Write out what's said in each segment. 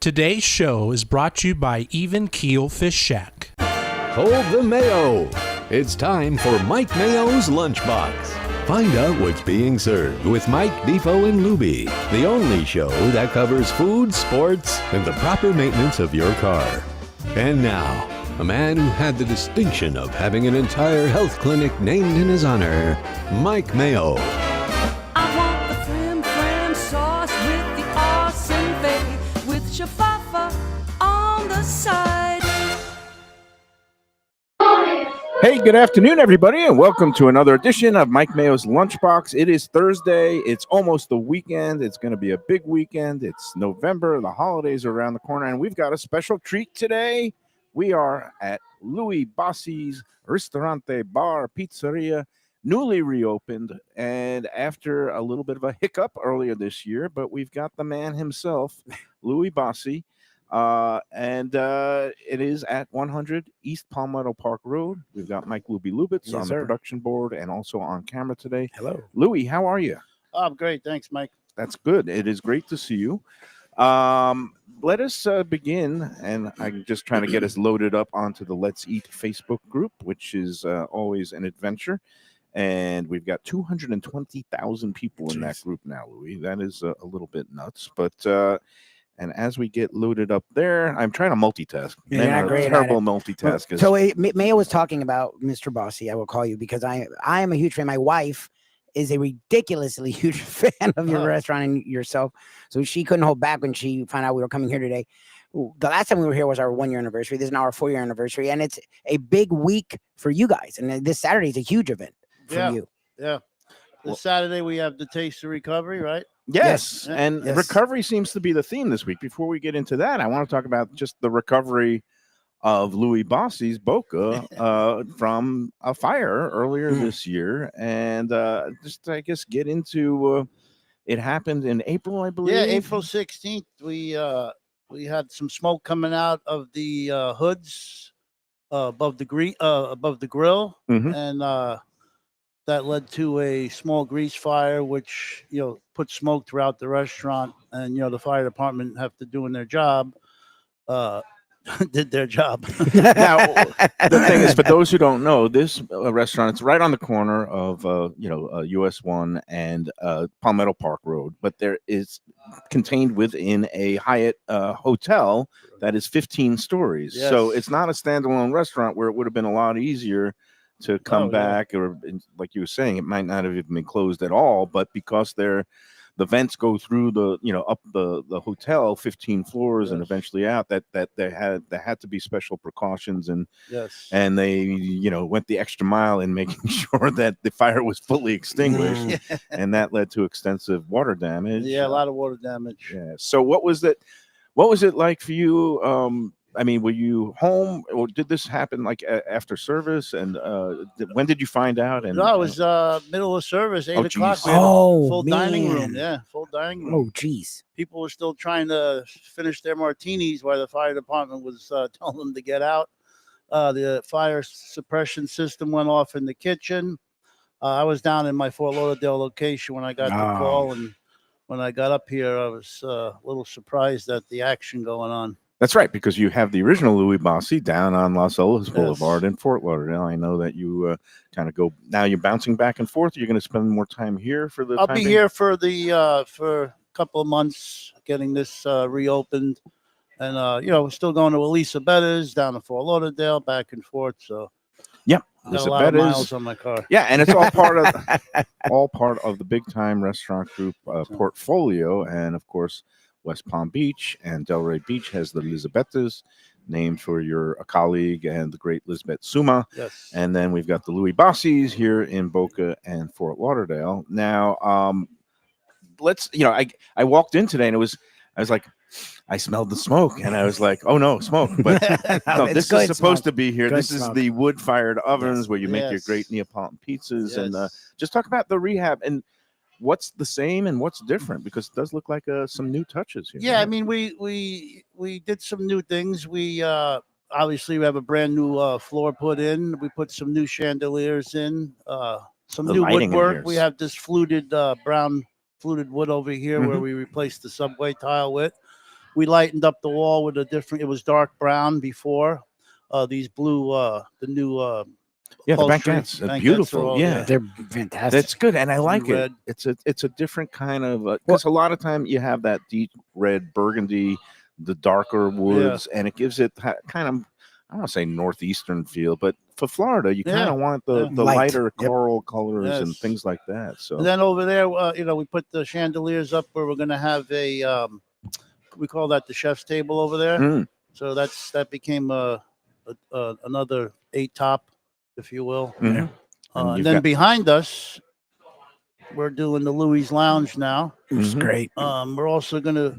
Today's show is brought to you by Even Keel Fish Shack. Hold the Mayo. It's time for Mike Mayo's Lunchbox. Find out what's being served with Mike, Defo, and Louie, the only show that covers food, sports, and the proper maintenance of your car. And now, a man who had the distinction of having an entire health clinic named in his honor, Mike Mayo. I want the flim flam sauce with the awesome fave with shafafa on the side. Hey, good afternoon, everybody, and welcome to another edition of Mike Mayo's Lunchbox. It is Thursday. It's almost the weekend. It's going to be a big weekend. It's November. The holidays are around the corner, and we've got a special treat today. We are at Louie Bossi's Restaurante Bar Pizzeria, newly reopened, and after a little bit of a hiccup earlier this year, but we've got the man himself, Louie Bossi, and it is at 100 East Palmetto Park Road. We've got Mike Louie Lubitz on the production board and also on camera today. Hello. Louie, how are you? Oh, I'm great. Thanks, Mike. That's good. It is great to see you. Let us begin, and I'm just trying to get us loaded up onto the Let's Eat Facebook group, which is always an adventure. And we've got 220,000 people in that group now, Louie. That is a little bit nuts. But and as we get loaded up there, I'm trying to multitask. You're not great terrible at it. multitaskers. So Mayo was talking about Mr. Bossi. I will call you because I am a huge fan. My wife is a ridiculously huge fan of your restaurant and yourself. So she couldn't hold back when she found out we were coming here today. The last time we were here was our 1-year anniversary. This is now our 4-year anniversary, and it's a big week for you guys. And this Saturday is a huge event for you. Yeah. This Saturday we have the Taste of Recovery, right? Yes. Yes. And Yes. recovery seems to be the theme this week. Before we get into that, I want to talk about just the recovery of Louie Bossi's Boca from a fire earlier this year. And just, I guess, get into it happened in April, I believe. Yeah, April 16th. We had some smoke coming out of the hoods above the grill, Mhm. and that led to a small grease fire, which put smoke throughout the restaurant. And the fire department, after doing their job, did their job. Now, the thing is, for those who don't know, this restaurant, it's right on the corner of, US 1 and Palmetto Park Road, but there is contained within a Hyatt hotel that is 15 stories. Yes. So it's not a standalone restaurant where it would have been a lot easier to come Oh, yeah. back, or like you were saying, it might not have even been closed at all, but because the vents go through up the hotel 15 floors and Yes. eventually out, that there had to be special precautions, and Yes. they went the extra mile in making sure that the fire was fully extinguished, and that led to extensive water damage. Yeah, a lot of water damage. Yeah. So what was it like for you? I mean, were you home, or did this happen like after service? And when did you find out? And No, it was middle of service, 8 Oh, o'clock. geez. We had a Oh, full dining room. man. Yeah, full dining room. Oh, geez. People were still trying to finish their martinis while the fire department was telling them to get out. The fire suppression system went off in the kitchen. I was down in my Fort Lauderdale location when I got the call, and when I got up here, I was a little surprised at the action going on. That's right, because you have the original Louie Bossi down on Los Olas Yes. Boulevard in Fort Lauderdale. I know that you kind of go now. You're bouncing back and forth. You're going to spend more time here for the. I'll time be being? here for a couple of months getting this reopened, and we're still going to Elisa Bettas down to Fort Lauderdale, back and forth. So Yep, got Lisa a lot of Bettas. miles on my car. Yeah, and it's all part of the big time restaurant group portfolio, and of course, West Palm Beach and Delray Beach has the Lisabetas, named for your colleague and the great Lisbeth Suma. Yes. And then we've got the Louie Bossis here in Boca and Fort Lauderdale. Now, I walked in today and I was like, I smelled the smoke, and I was like, oh no, smoke. But no, It's this is good supposed smoke. to be here. Good This is smoke. the wood-fired ovens where you make your Yes. great Neapolitan pizzas. And Yes. just talk about the rehab and what's the same and what's different, because it does look like some new touches here. Yeah, I mean, we did some new things. We obviously we have a brand new floor put in. We put some new chandeliers in, some The new lighting in woodwork. here We is- have this fluted brown fluted wood over here where we replaced the subway tile with. we lightened up the wall with a different. It was dark brown before. These blue, the new Yeah, the upholstery. banquettes, Banquettes are beautiful. all- Yeah. They're fantastic. That's good, and I Some like it. red. It's a different kind of because a lot of time you have that deep red burgundy, the darker woods, and it gives it kind of, I don't want to say northeastern feel, but for Florida, you kind Yeah, of want the Light. lighter Yep. coral colors and Yes. things like that. So And then over there, we put the chandeliers up where we're going to have a, we call that the chef's table over there. Mm. So that became another 8 top, if you will. Mhm. And And you've then got- behind us, we're doing the Louie's Lounge now. It's Mhm. great. We're also going to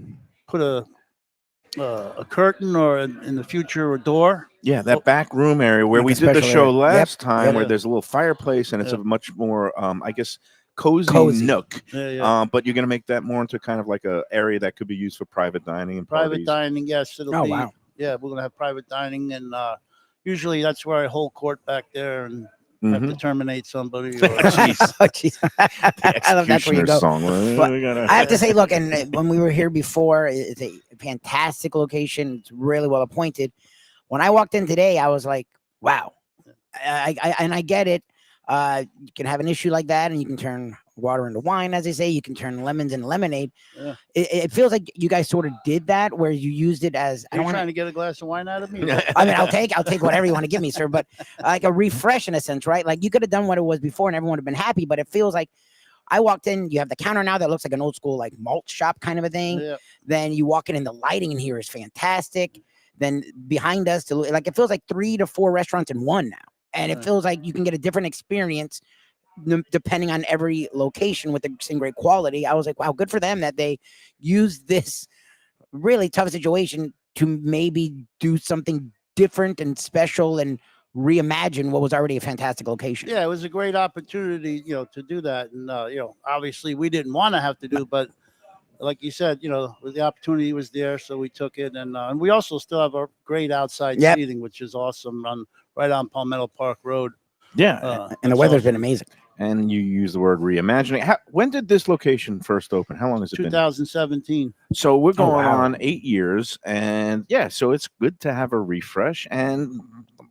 put a curtain or in the future a door. Yeah, that back room area where Like we a did the special show area. Yep, last time, yep. where there's a little fireplace and it's Yeah. a much more, I guess, cozy Cozy. nook. Yeah. But you're going to make that more into kind of like a area that could be used for private dining and Private parties. dining, yes. It'll Oh, be. wow. Yeah, we're going to have private dining, and usually that's where I hold court back there and have to Mhm. terminate somebody. Or, Jeez. Oh, jeez. I love that's where you Executioner's go. song. But We gotta- I have to say, look, and when we were here before, it's a fantastic location. It's really well appointed. When I walked in today, I was like, wow. I get it. You can have an issue like that, and you can turn water into wine, as they say. You can turn lemons into lemonade. Yeah. It feels like you guys sort of did that, where you used it as I You're don't want trying to get a glass of wine out of me? I mean, I'll take whatever you want to give me, sir. But like a refresh in a sense, right? Like you could have done what it was before, and everyone would have been happy. But it feels like I walked in. You have the counter now that looks like an old school like malt shop kind of a thing. Yeah. Then you walk in, and the lighting in here is fantastic. Then behind us, like it feels like 3 to 4 restaurants in one now, and it Right. feels like you can get a different experience depending on every location with the same great quality. I was like, wow, good for them that they use this really tough situation to maybe do something different and special and reimagine what was already a fantastic location. Yeah, it was a great opportunity, to do that. And, obviously we didn't want to have to do, but like you said, the opportunity was there. So we took it. And we also still have a great outside Yep. seating, which is awesome right on Palmetto Park Road. Yeah, And the it's weather's awesome. been amazing. and you use the word reimagining. When did this location first open? How long has it been? 2017. So we're going wow. on 8 years, and yeah, so it's good to have a refresh. And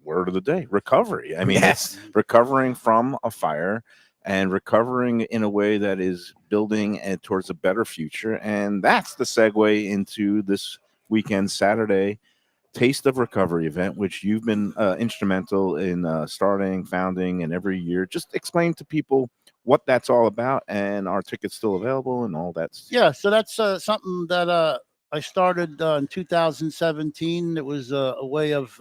word of the day, recovery. I mean, it's recovering from a fire and recovering in a way that is building towards a better future. And that's the segue into this weekend, Saturday, Taste of Recovery event, which you've been instrumental in starting, founding, and every year. Just explain to people what that's all about, and are tickets still available and all that. Yeah, so that's something that I started in 2017. It was a way of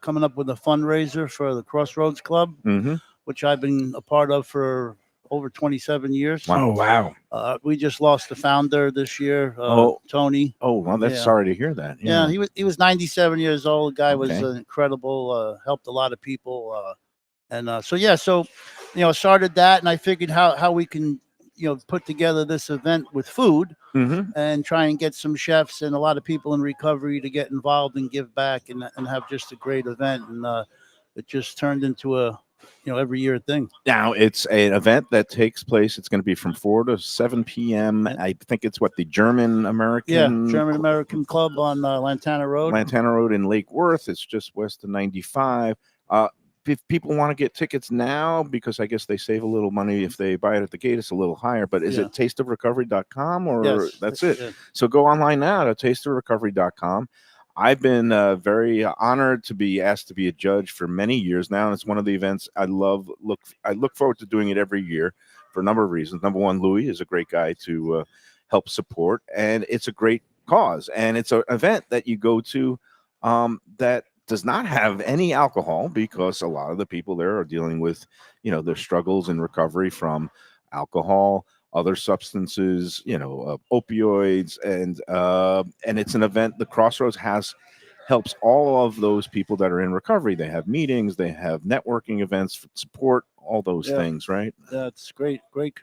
coming up with a fundraiser for the Crossroads Club, Mm-hmm. which I've been a part of for over 27 years. Wow. Oh, wow. We just lost the founder this year, Oh. Tony. Oh, well, that's Yeah. sorry to hear that. Yeah, he was 97 years old. The guy was Okay. incredible. Helped a lot of people, I started that, and I figured how we can put together this event with food Mm-hmm. and try and get some chefs and a lot of people in recovery to get involved and give back and have just a great event. And it just turned into a every year thing. Now it's an event that takes place. It's going to be from 4 to 7 p.m. Yeah. I think it's what the German American German American Club on Lantana Road. Lantana Road in Lake Worth. It's just west of 95. If people want to get tickets now, because I guess they save a little money if they buy it at the gate, it's a little higher. But is Yeah. it tasteofrecovery.com or Yes, that's it? yeah. So go online now to tasteofrecovery.com. I've been very honored to be asked to be a judge for many years now. And it's one of the events I love. I look forward to doing it every year for a number of reasons. Number one, Louie is a great guy to help support, and it's a great cause. And it's an event that you go to that does not have any alcohol, because a lot of the people there are dealing with, their struggles in recovery from alcohol, other substances, opioids, and it's an event. The Crossroads helps all of those people that are in recovery. They have meetings, they have networking events, support, all those Yeah. things, right? That's great for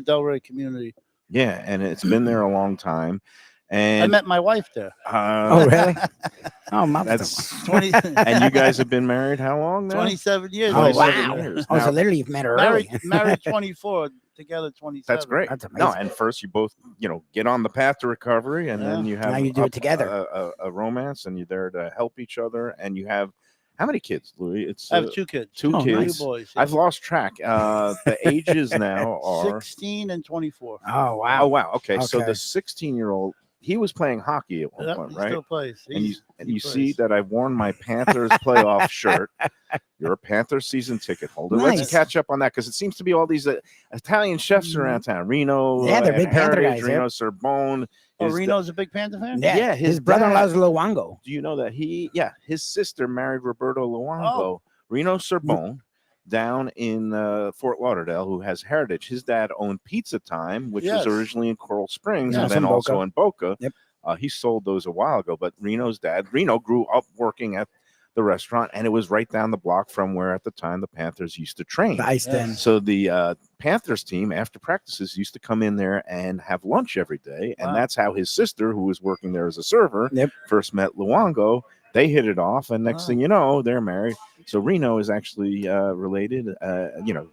Delray community. Yeah, and it's been there a long time. I And met my wife there. Oh, really? Oh, my. That's 20, and you guys have been married how long now? 27 years. Oh, 27 wow. years. Oh, so Now, literally you've met her Married, early. married 24, together 27. that's great. That's No, amazing. and first you both, get on the path to recovery, and then Yeah. you have Now you do it together. a romance, and you're there to help each other. And you have how many kids, Louis? It's I have 2 kids. two Oh, kids. Two boys. Yeah. I've lost track. The ages now are 16 and 24. Oh, wow. Oh wow. Okay. So Okay. the 16-year-old, he was playing hockey at one Yep, point, he right? still plays. And He you see plays. that I've worn my Panthers playoff shirt. You're a Panther season ticket holder. Let's Nice. catch up on that because it seems to be all these Italian chefs around town. Reno, Yeah, they're and big Panther Heritage, guys, yep. Reno Sorbonne. Oh, is the- Reno's a big Panther fan? Yeah, his brother-in-law's Luongo. Do you know that his sister married Roberto Luongo, Oh. Reno Sorbonne, down in Fort Lauderdale, who has heritage. His dad owned Pizza Time, which Yes. was originally in Coral Springs, Yeah, and then in also Boca. in Boca. Yep. He sold those a while ago, but Reno grew up working at the restaurant, and it was right down the block from where at the time the Panthers used to train. The ice den. So the Panthers team, after practices, used to come in there and have lunch every day. And Wow. that's how his sister, who was working there as a server, Yep. first met Luongo. They hit it off, and next Wow. thing you know, they're married. So Reno is actually related,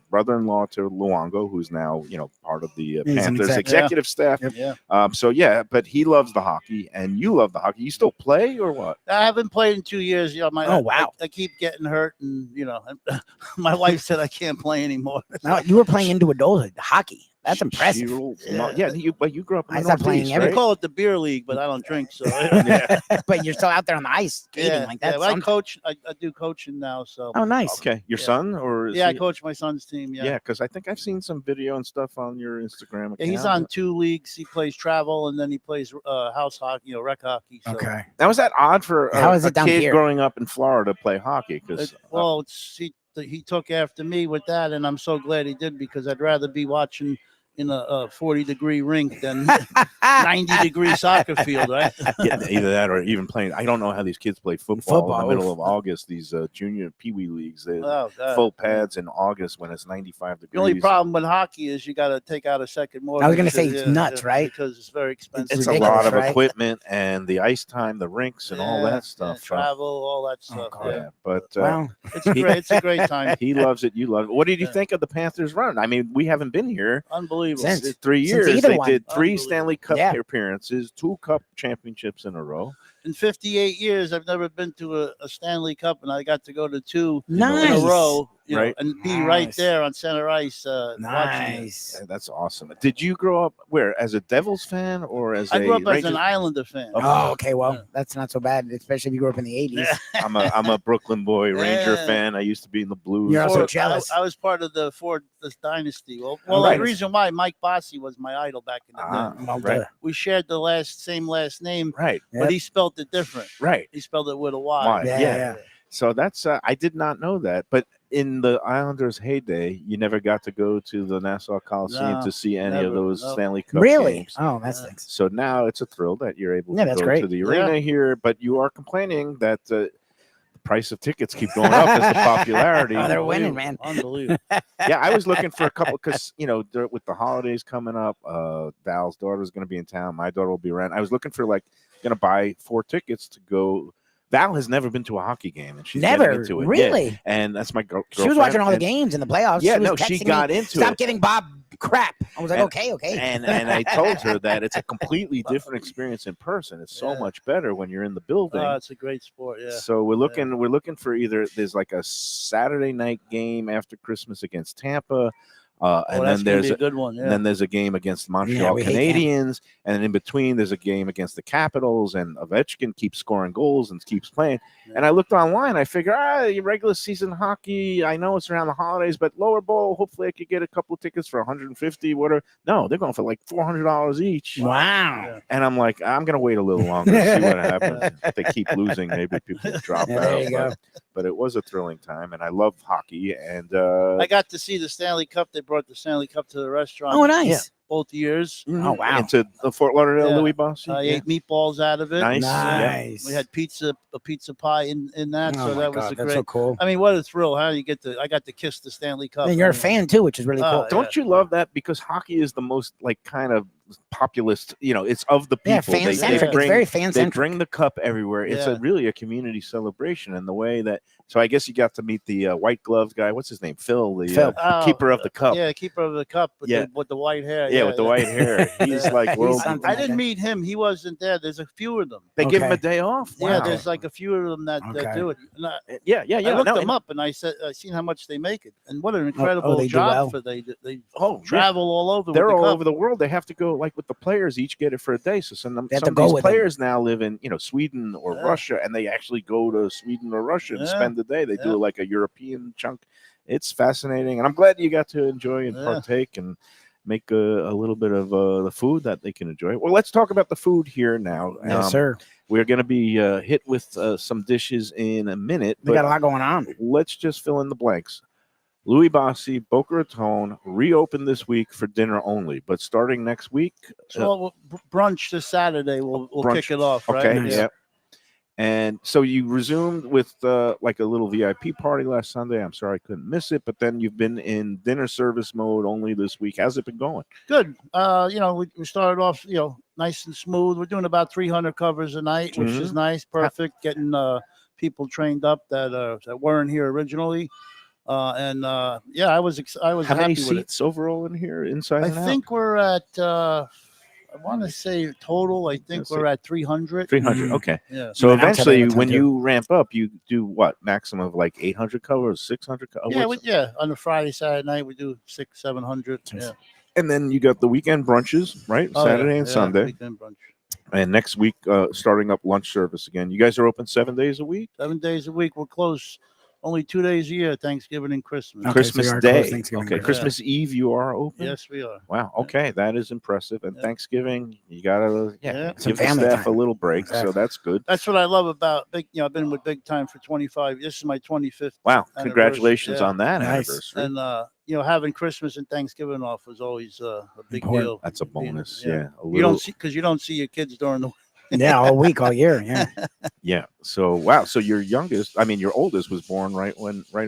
brother-in-law to Luongo, who's now, part of the He's an Panthers exec. executive staff. Yeah. But he loves the hockey, and you love the hockey. You still play or what? I haven't played in 2 years. Oh, wow. I keep getting hurt, and my wife said I can't play anymore. No, you were playing into adulthood She- hockey. That's impressive. But you grew up in I the stopped playing Northeast, every- They right? call it the beer league, but I don't drink, so Yeah. But you're still out there on the ice skating like that. But I coach. I do coaching now, so Oh, nice. Okay, your Yeah. son or is yeah, I he- coach my son's team. Yeah, because I think I've seen some video and stuff on your Instagram account. Yeah, he's on 2 leagues. He plays travel, and then he plays house hockey, rec hockey. So. Okay. Now, was that odd for How is a it down kid here? growing up in Florida to play hockey? Because He took after me with that, and I'm so glad he did because I'd rather be watching in a 40-degree rink than 90-degree soccer field, right? either that or even playing. I don't know how these kids play football in the Football, middle oof. of August. These junior peewee leagues, they Oh, God. full pads in August when it's 95 degrees. The only problem with hockey is you got to take out a second mortgage. I was gonna say it's nuts, right? Because it's very expensive. It's ridiculous, a lot of right? equipment and the ice time, the rinks, and all Yeah, that stuff. yeah, travel, all that stuff. God. Yeah, but Well, It's great. It's a great time. he loves it. You love it. What did you Yeah. think of the Panthers' run? I mean, we haven't been here Unbelievable. Since- in 3 Since years. either They one. did 3 Unbelievable. Stanley Cup Yeah. appearances, 2 Cup championships in a row. In 58 years, I've never been to a Stanley Cup, and I got to go to 2 nice. in a row, Right. and be right Nice. there on center ice watching it. Nice. Yeah, that's awesome. Did you grow up where as a Devils fan or as I a grew up as Rangers? an Islander fan. Oh, okay. Well, Yeah. that's not so bad, especially if you grew up in the 80s. I'm a Brooklyn boy, Ranger Yeah. fan. I used to be in the Blues. You're also Ford- jealous. I was part of the Ford dynasty. Well, Right. the reason why Mike Bossi was my idol back in the day. Well, right, We shared the same last name, right, Yep. but he spelled it different. right. He spelled it with a Y. Why? Yeah, Yeah. yeah. So that's I did not know that. But in the Islanders' heyday, you never got to go to the Nassau Coliseum No, to see any of never, those no. Stanley Cup Really? games. Oh, that Yeah. stinks. So now it's a thrill that you're able Yeah, to that's go great. to the arena here, but you are complaining that the price of tickets keep going up as the popularity. Oh, they're winning, man. Unbelievable. Yeah, I was looking for a couple because with the holidays coming up, Val's daughter's going to be in town. My daughter will be around. I was looking for going to buy 4 tickets to go. Val has never been to a hockey game, and she's getting Never. into it. Really? Yeah. And that's my girlfriend. She was watching all the games in the playoffs. Yeah, was no, she texting got me, into Stop it. giving Bob crap. I was like, And- okay. And I told her that it's a completely different experience in person. It's so Yeah. much better when you're in the building. It's a great sport. Yeah. So we're looking for either there's like a Saturday night game after Christmas against Tampa, and that's then gonna there's be a good one. Yeah. and then there's a game against the Montreal we hate them. Canadiens, and in between there's a game against the Capitals, and Ovechkin keeps scoring goals and keeps playing. Yeah. And I looked online, I figure, your regular season hockey, I know it's around the holidays, but lower bowl, hopefully I could get a couple of tickets for 150, whatever. No, they're going for like $400 each. Wow. Yeah. And I'm like, I'm gonna wait a little longer to see what happens. If they keep losing, maybe people will drop Yeah, out. there you go. But it was a thrilling time, and I love hockey. And I got to see the Stanley Cup. They brought the Stanley Cup to the restaurant. Oh, nice. Both years. Oh, wow. Into the Fort Lauderdale Yeah. Louie Bossi. I ate meatballs out of it. Nice. Nice. We had a pizza pie in that. Oh so my that was God, a that's great. so cool. I mean, what a thrill! How you I got to kiss the Stanley Cup. And you're a I mean, fan too, which is really cool. Oh, Don't you love that? Because hockey is the most kind of populist. It's of the people. Yeah, fan centric. It's bring very fan they centric. bring the cup everywhere. It's really a community celebration, and the way that. So I guess you got to meet the white gloved guy. What's his name? Phil, the keeper of the cup. Yeah, keeper of the cup with the white hair. Yeah, with the white hair. He's like world. I didn't meet him. He wasn't there. There's a few of them. They give him a day off. Yeah, Wow. there's like a few of them that do it. And I looked them up and I said, I seen how much they make it, and what an incredible they job for they travel all over. They're with the all cup. over the world. They have to go with the players. Each get it for a day. So some of these with players now live in Sweden or Russia, and they actually go to Sweden or Russia and spend the day. They do like a European chunk. It's fascinating, and I'm glad you got to enjoy and partake and make a little bit of the food that they can enjoy. Well, let's talk about the food here now. Yes, sir. We're going to be hit with some dishes in a minute. We got a lot going on. Let's just fill in the blanks. Louie Bossi, Boca Raton, reopened this week for dinner only, but starting next week. So brunch this Saturday. We'll kick it off, right? Okay, yeah. And so you resumed with like a little VIP party last Sunday. I'm sorry I couldn't miss it, but then you've been in dinner service mode only this week. How's it been going? Good. We started off, nice and smooth. We're doing about 300 covers a night, which is nice, perfect. Getting people trained up that weren't here originally. I was How happy many with seats overall in here, inside and out? I think we're at. I want to say total. I think we're at 300. 300. Okay. Yeah. So eventually, when you ramp up, you do what? Maximum of like 800 covers, 600 covers? Yeah. On a Friday, Saturday night, we do 600-700. Yeah. And then you got the weekend brunches, right? Saturday and Sunday. Weekend brunch. And next week, starting up lunch service again. You guys are open 7 days a week? 7 days a week. We're closed only 2 days a year, Thanksgiving and Christmas. Okay, Christmas so Day. Okay, Christmas Eve, you are open? Yes, we are. Wow. Okay, that is impressive. And Thanksgiving, you gotta give the family staff time. a little break. Exactly. So that's good. That's what I love about Big. I've been with Big Time for 25. This is my 25th. Wow! Congratulations on that Nice. anniversary. And having Christmas and Thanksgiving off was always a big deal. That's a bonus. Yeah. You don't see your kids during the. Yeah, all week, all year. Yeah. Yeah. So wow. So your oldest was born right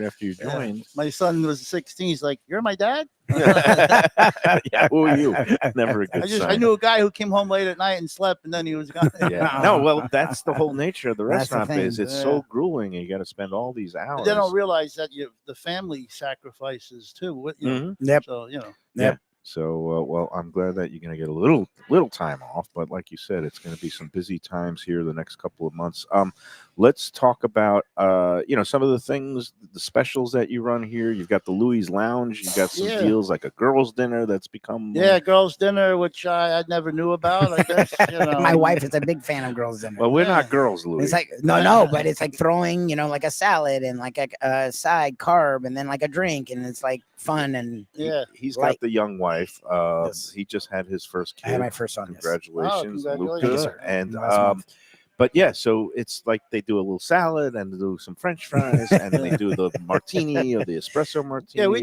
after you joined. My son was 16. He's like, "You're my dad." Yeah. Who are you? Never a good sign. I knew a guy who came home late at night and slept, and then he was gone. Yeah. No, well, that's the whole nature of the That's the restaurant thing. biz. It's so grueling, and you got to spend all these hours. They don't realize that the family sacrifices too. Yep. So Yeah. So, well, I'm glad that you're going to get a little time off, but like you said, it's going to be some busy times here the next couple of months. Let's talk about, some of the things, the specials that you run here. You've got the Louie's Lounge. You got some deals like a girls' dinner that's become girls' dinner, which I never knew about. I guess My wife is a big fan of girls' dinner. Well, we're not girls, Louie. It's like no, but it's like throwing, like a salad and like a side carb and then like a drink, and it's like fun and he's got the young wife. Yes. He just had his first kid. I had my first son. Congratulations, congratulations. Luca. And but yeah, so it's like they do a little salad and they do some French fries and they do the martini or the espresso martini. Yeah, we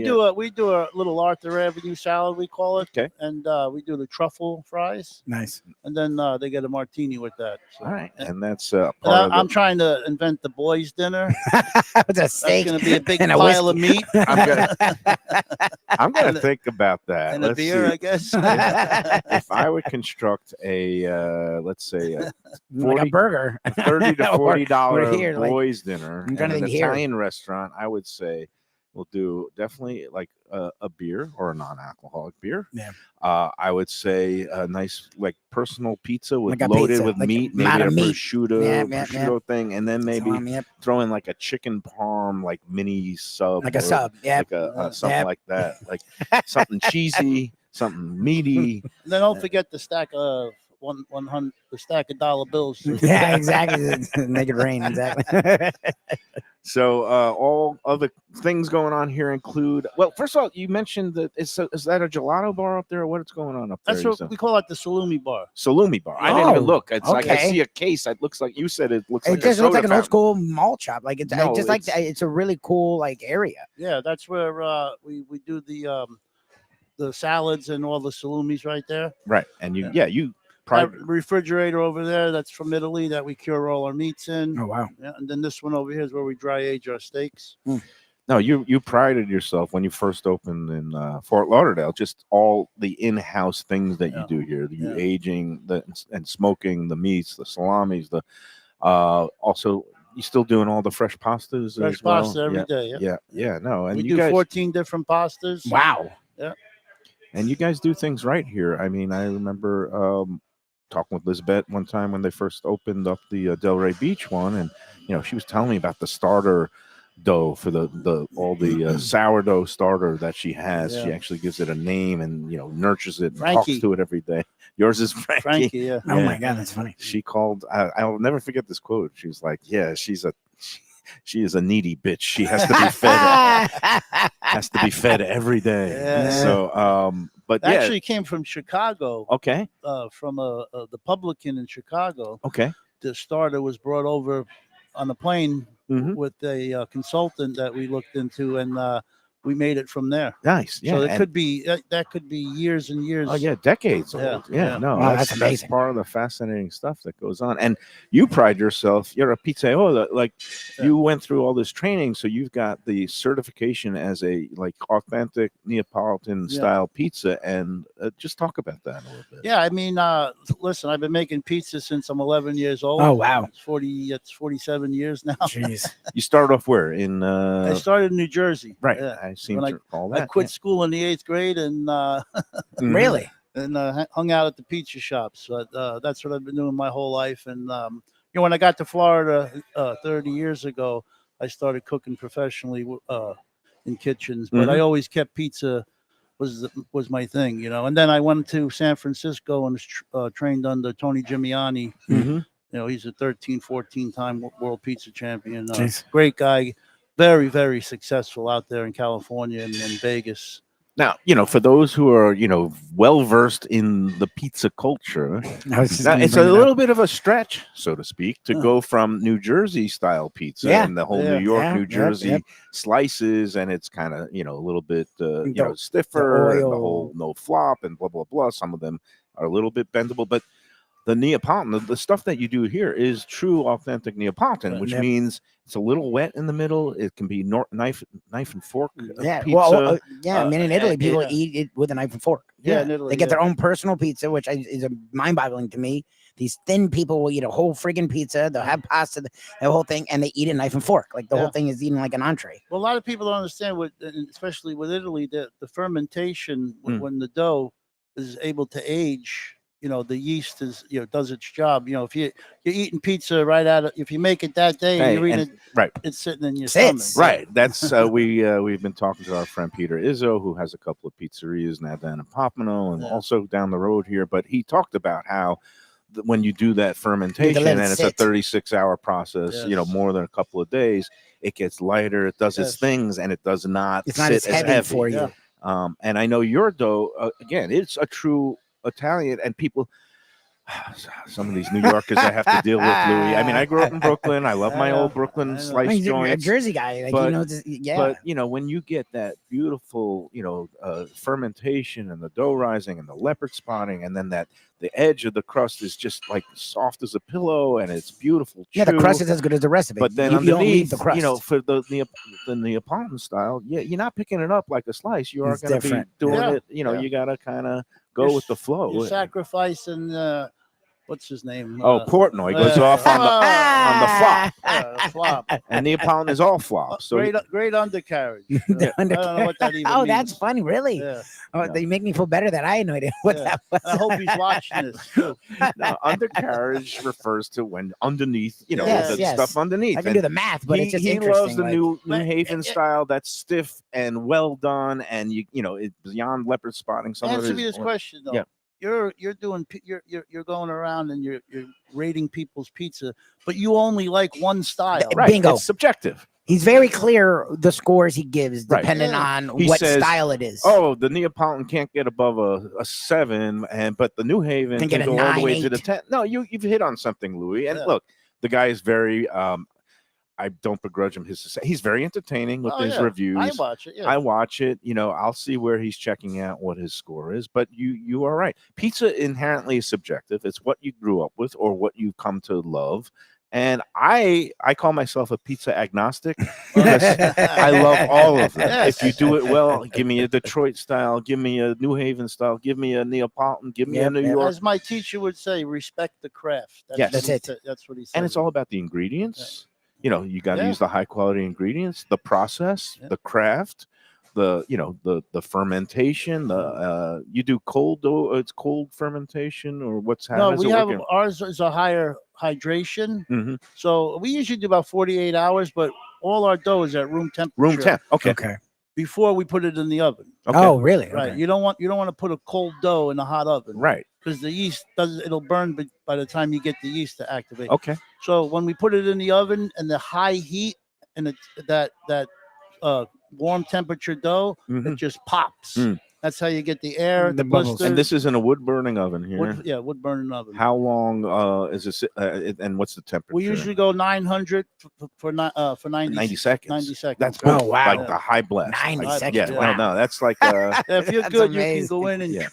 do a little Arthur Avenue salad, we call it. Okay. And we do the truffle fries. Nice. And then they get a martini with that. So. All right, and that's I'm trying to invent the boys' dinner. With a steak. That's going to be a big and a pile of meat. I'm gonna think about that. And a beer, I guess. If I would construct a let's say a like a burger, $30 to $40 like, boys' dinner I'm in trying to an think here. Italian restaurant, I would say we'll do definitely like a beer or a non-alcoholic beer. Yeah. I would say a nice like personal pizza with Like a loaded pizza, with like meat, a maybe lot a of meat. prosciutto thing, and then maybe Salami, yep. throw in like a chicken parm, like mini sub, Like a sub, yeah. like something like that, like something cheesy, something meaty. And then don't forget the stack of 100, the stack of dollar bills. Yeah, exactly. Make it rain, exactly. So all other things going on here include, well, first of all, you mentioned that is that a gelato bar up there or what's going on up there? That's what we call it, the salumi bar. Salumi bar. I didn't even look. It's like I okay. see a case. It looks like you said it looks It like just a looks soda like an old fountain. school mall shop. Like it's No, just like it's a really cool like area. Yeah, that's where we do the salads and all the salumis right there. Right. And you Refrigerator over there that's from Italy that we cure all our meats in. Oh wow. Yeah, and then this one over here is where we dry age our steaks. No, you prided yourself when you first opened in Fort Lauderdale. Just all the in-house things that you Yeah. do here, you Yeah. aging and smoking the meats, the salamis, the also you still doing all the fresh pastas Fresh as well. pasta every day. Yeah. No, and We you do guys 14 different pastas. Wow. and you guys do things right here. I mean, I remember talking with Lisbeth one time when they first opened up the Delray Beach one, and she was telling me about the starter dough for the all the sourdough starter that she has. She Yeah. actually gives it a name and nurtures it and Frankie. talks to it every day. Yours is Frankie. Frankie, yeah. Oh Yeah. my God, that's funny. She called. I'll never forget this quote. She was like, "Yeah, she is a needy bitch. She has to be fed. Has to be fed every day." Yeah. So, but yeah, Actually came from Chicago, okay, from the publican in Chicago. okay. The starter was brought over on a plane Mhm. with a consultant that we looked into, and we made it from there. Nice. Yeah. So it and- could be that could be years and years. Oh yeah, decades Yeah, old. Yeah, yeah. no, Wow, that's that's amazing. part of the fascinating stuff that goes on. And you pride yourself. You're a pizzaiola. Like Yeah. you went through all this training, so you've got the certification as a authentic Neapolitan style pizza. And just talk about that a little bit. Yeah, I mean, listen, I've been making pizza since I'm 11 years old. Oh wow. It's 47 years now. Jeez. You started off where in? I started in New Jersey. Right. Yeah. I seem When to recall that. I quit school in the 8th grade and Mhm. Really? hung out at the pizza shops. But that's what I've been doing my whole life. And when I got to Florida 30 years ago, I started cooking professionally in kitchens. But I always kept pizza was my thing, And then I went to San Francisco and was trained under Tony Gimiani. Mhm. He's a 13, 14-time world pizza champion. Jeez. Great guy, very, very successful out there in California and in Vegas. Now, for those who are, well versed in the pizza culture, I was just now, gonna it's bring a it up. little bit of a stretch, so to speak, to go from New Jersey style pizza Yeah. and the whole Yeah. New York, Yeah. New Yep. Jersey Yep. slices, and it's kind of a little bit The- stiffer, and the oil. whole no flop and blah blah blah. Some of them are a little bit bendable, but the Neapolitan, the stuff that you do here is true authentic Neapolitan, which Yep. means it's a little wet in the middle. It can be knife and fork Yeah. pizza. Well, I mean, in Italy, people yeah. eat it with a knife and fork. Yeah, in Italy, They get their yeah. own personal pizza, which is mind-boggling to me. These thin people will eat a whole friggin' pizza. They'll have pasta, the whole thing, and they eat a knife and fork. Like the whole Yeah. thing is eating like an entree. Well, a lot of people don't understand especially with Italy, the fermentation Mm. when the dough is able to age. The yeast does its job. If you're eating pizza right out of, if you make it that day and you're eating it, right. it's sitting in your Sits. stomach. Right. That's we've been talking to our friend Peter Izzo, who has a couple of pizzerias now down in Pompano and Yeah. also down the road here. But he talked about how when you do that fermentation let it and it's a sit. 36-hour process, Yes. more than a couple of days, it gets lighter. It does its Yes. things, and it does not It's sit not as heavy for you. Yeah. And I know your dough again. It's a true Italian, and people. Some of these New Yorkers I have to deal with, Louie. I mean, I grew up in Brooklyn. I love my I know. old Brooklyn I know. slice I mean, you're a joints. Jersey guy, like but- yeah. But when you get that beautiful, fermentation and the dough rising and the leopard spotting, and then the edge of the crust is just like soft as a pillow, and it's beautiful. Yeah, the chew. crust is as good as the recipe. But then you don't leave underneath, the crust. for the Neapolitan style, you're not picking it up like a slice. You are It's going to be different. doing Yeah. it. Yeah. You got to kind of go You're with the flow. You're sacrificing. What's his name? Portnoy goes off on the flop, the flop. and Neapolitan is all flop. So Great undercarriage. I don't know what that even Oh, means. that's funny, really. Yeah. Oh, Yeah. they make me feel better that I had no idea what Yeah. that was. I hope he's watching this too. now, undercarriage refers to when underneath, Yes, the yes. stuff underneath. I can And do the math, but he, it's just he interesting. loves the like- New But- Haven style that's stiff and well done, and it's beyond leopard spotting. Some of Answer it me is this question though. Yeah. You're doing you're going around and you're rating people's pizza, but you only like one style. Right. Bingo. It's subjective. He's very clear the scores he gives Right. depending Yeah. on He what says, style it is. Oh, the Neapolitan can't get above a 7, but the New Haven Can can get a go all the way 9, to the 8. 10. No, you've hit on something, Louie. And Yeah. look, the guy is very. I don't begrudge him he's very entertaining with Oh, his yeah. reviews. I watch it. Yeah. I watch it. I'll see where he's checking out what his score is. But you are right. Pizza inherently is subjective. It's what you grew up with or what you've come to love. And I call myself a pizza agnostic because I love all of them. Yes. If you do it well, give me a Detroit style, give me a New Haven style, give me a Neapolitan, give me a New York. As my teacher would say, respect the craft. Yes. That's it. That's what he said. And it's all about the ingredients. You know, you got to Yeah. use the high quality ingredients, the process, Yeah. the craft, the fermentation. You do cold dough. It's cold fermentation, or what's No, happening? we have ours is a higher hydration. Mhm. So we usually do about 48 hours, but all our dough is at room temperature. Room temp. Okay. Okay. Before we put it in the oven. Okay. Oh, really? Right. Okay. You don't want to put a cold dough in a hot oven. Right. Because the yeast it'll burn by the time you get the yeast to activate. Okay. So when we put it in the oven and the high heat and that warm temperature dough, Mhm. it just pops. Mm. That's how you get the air, The the bubbles. blisters. And this is in a wood burning oven here. Wood burning oven. How long is this? And what's the temperature? We usually go 900 for 90 90 seconds. 90 seconds. That's Oh, good. wow. Like the high blast. 90 Like, seconds. Yeah. Wow. No, that's like. If you're That's good, you can amazing. go in and. Yeah.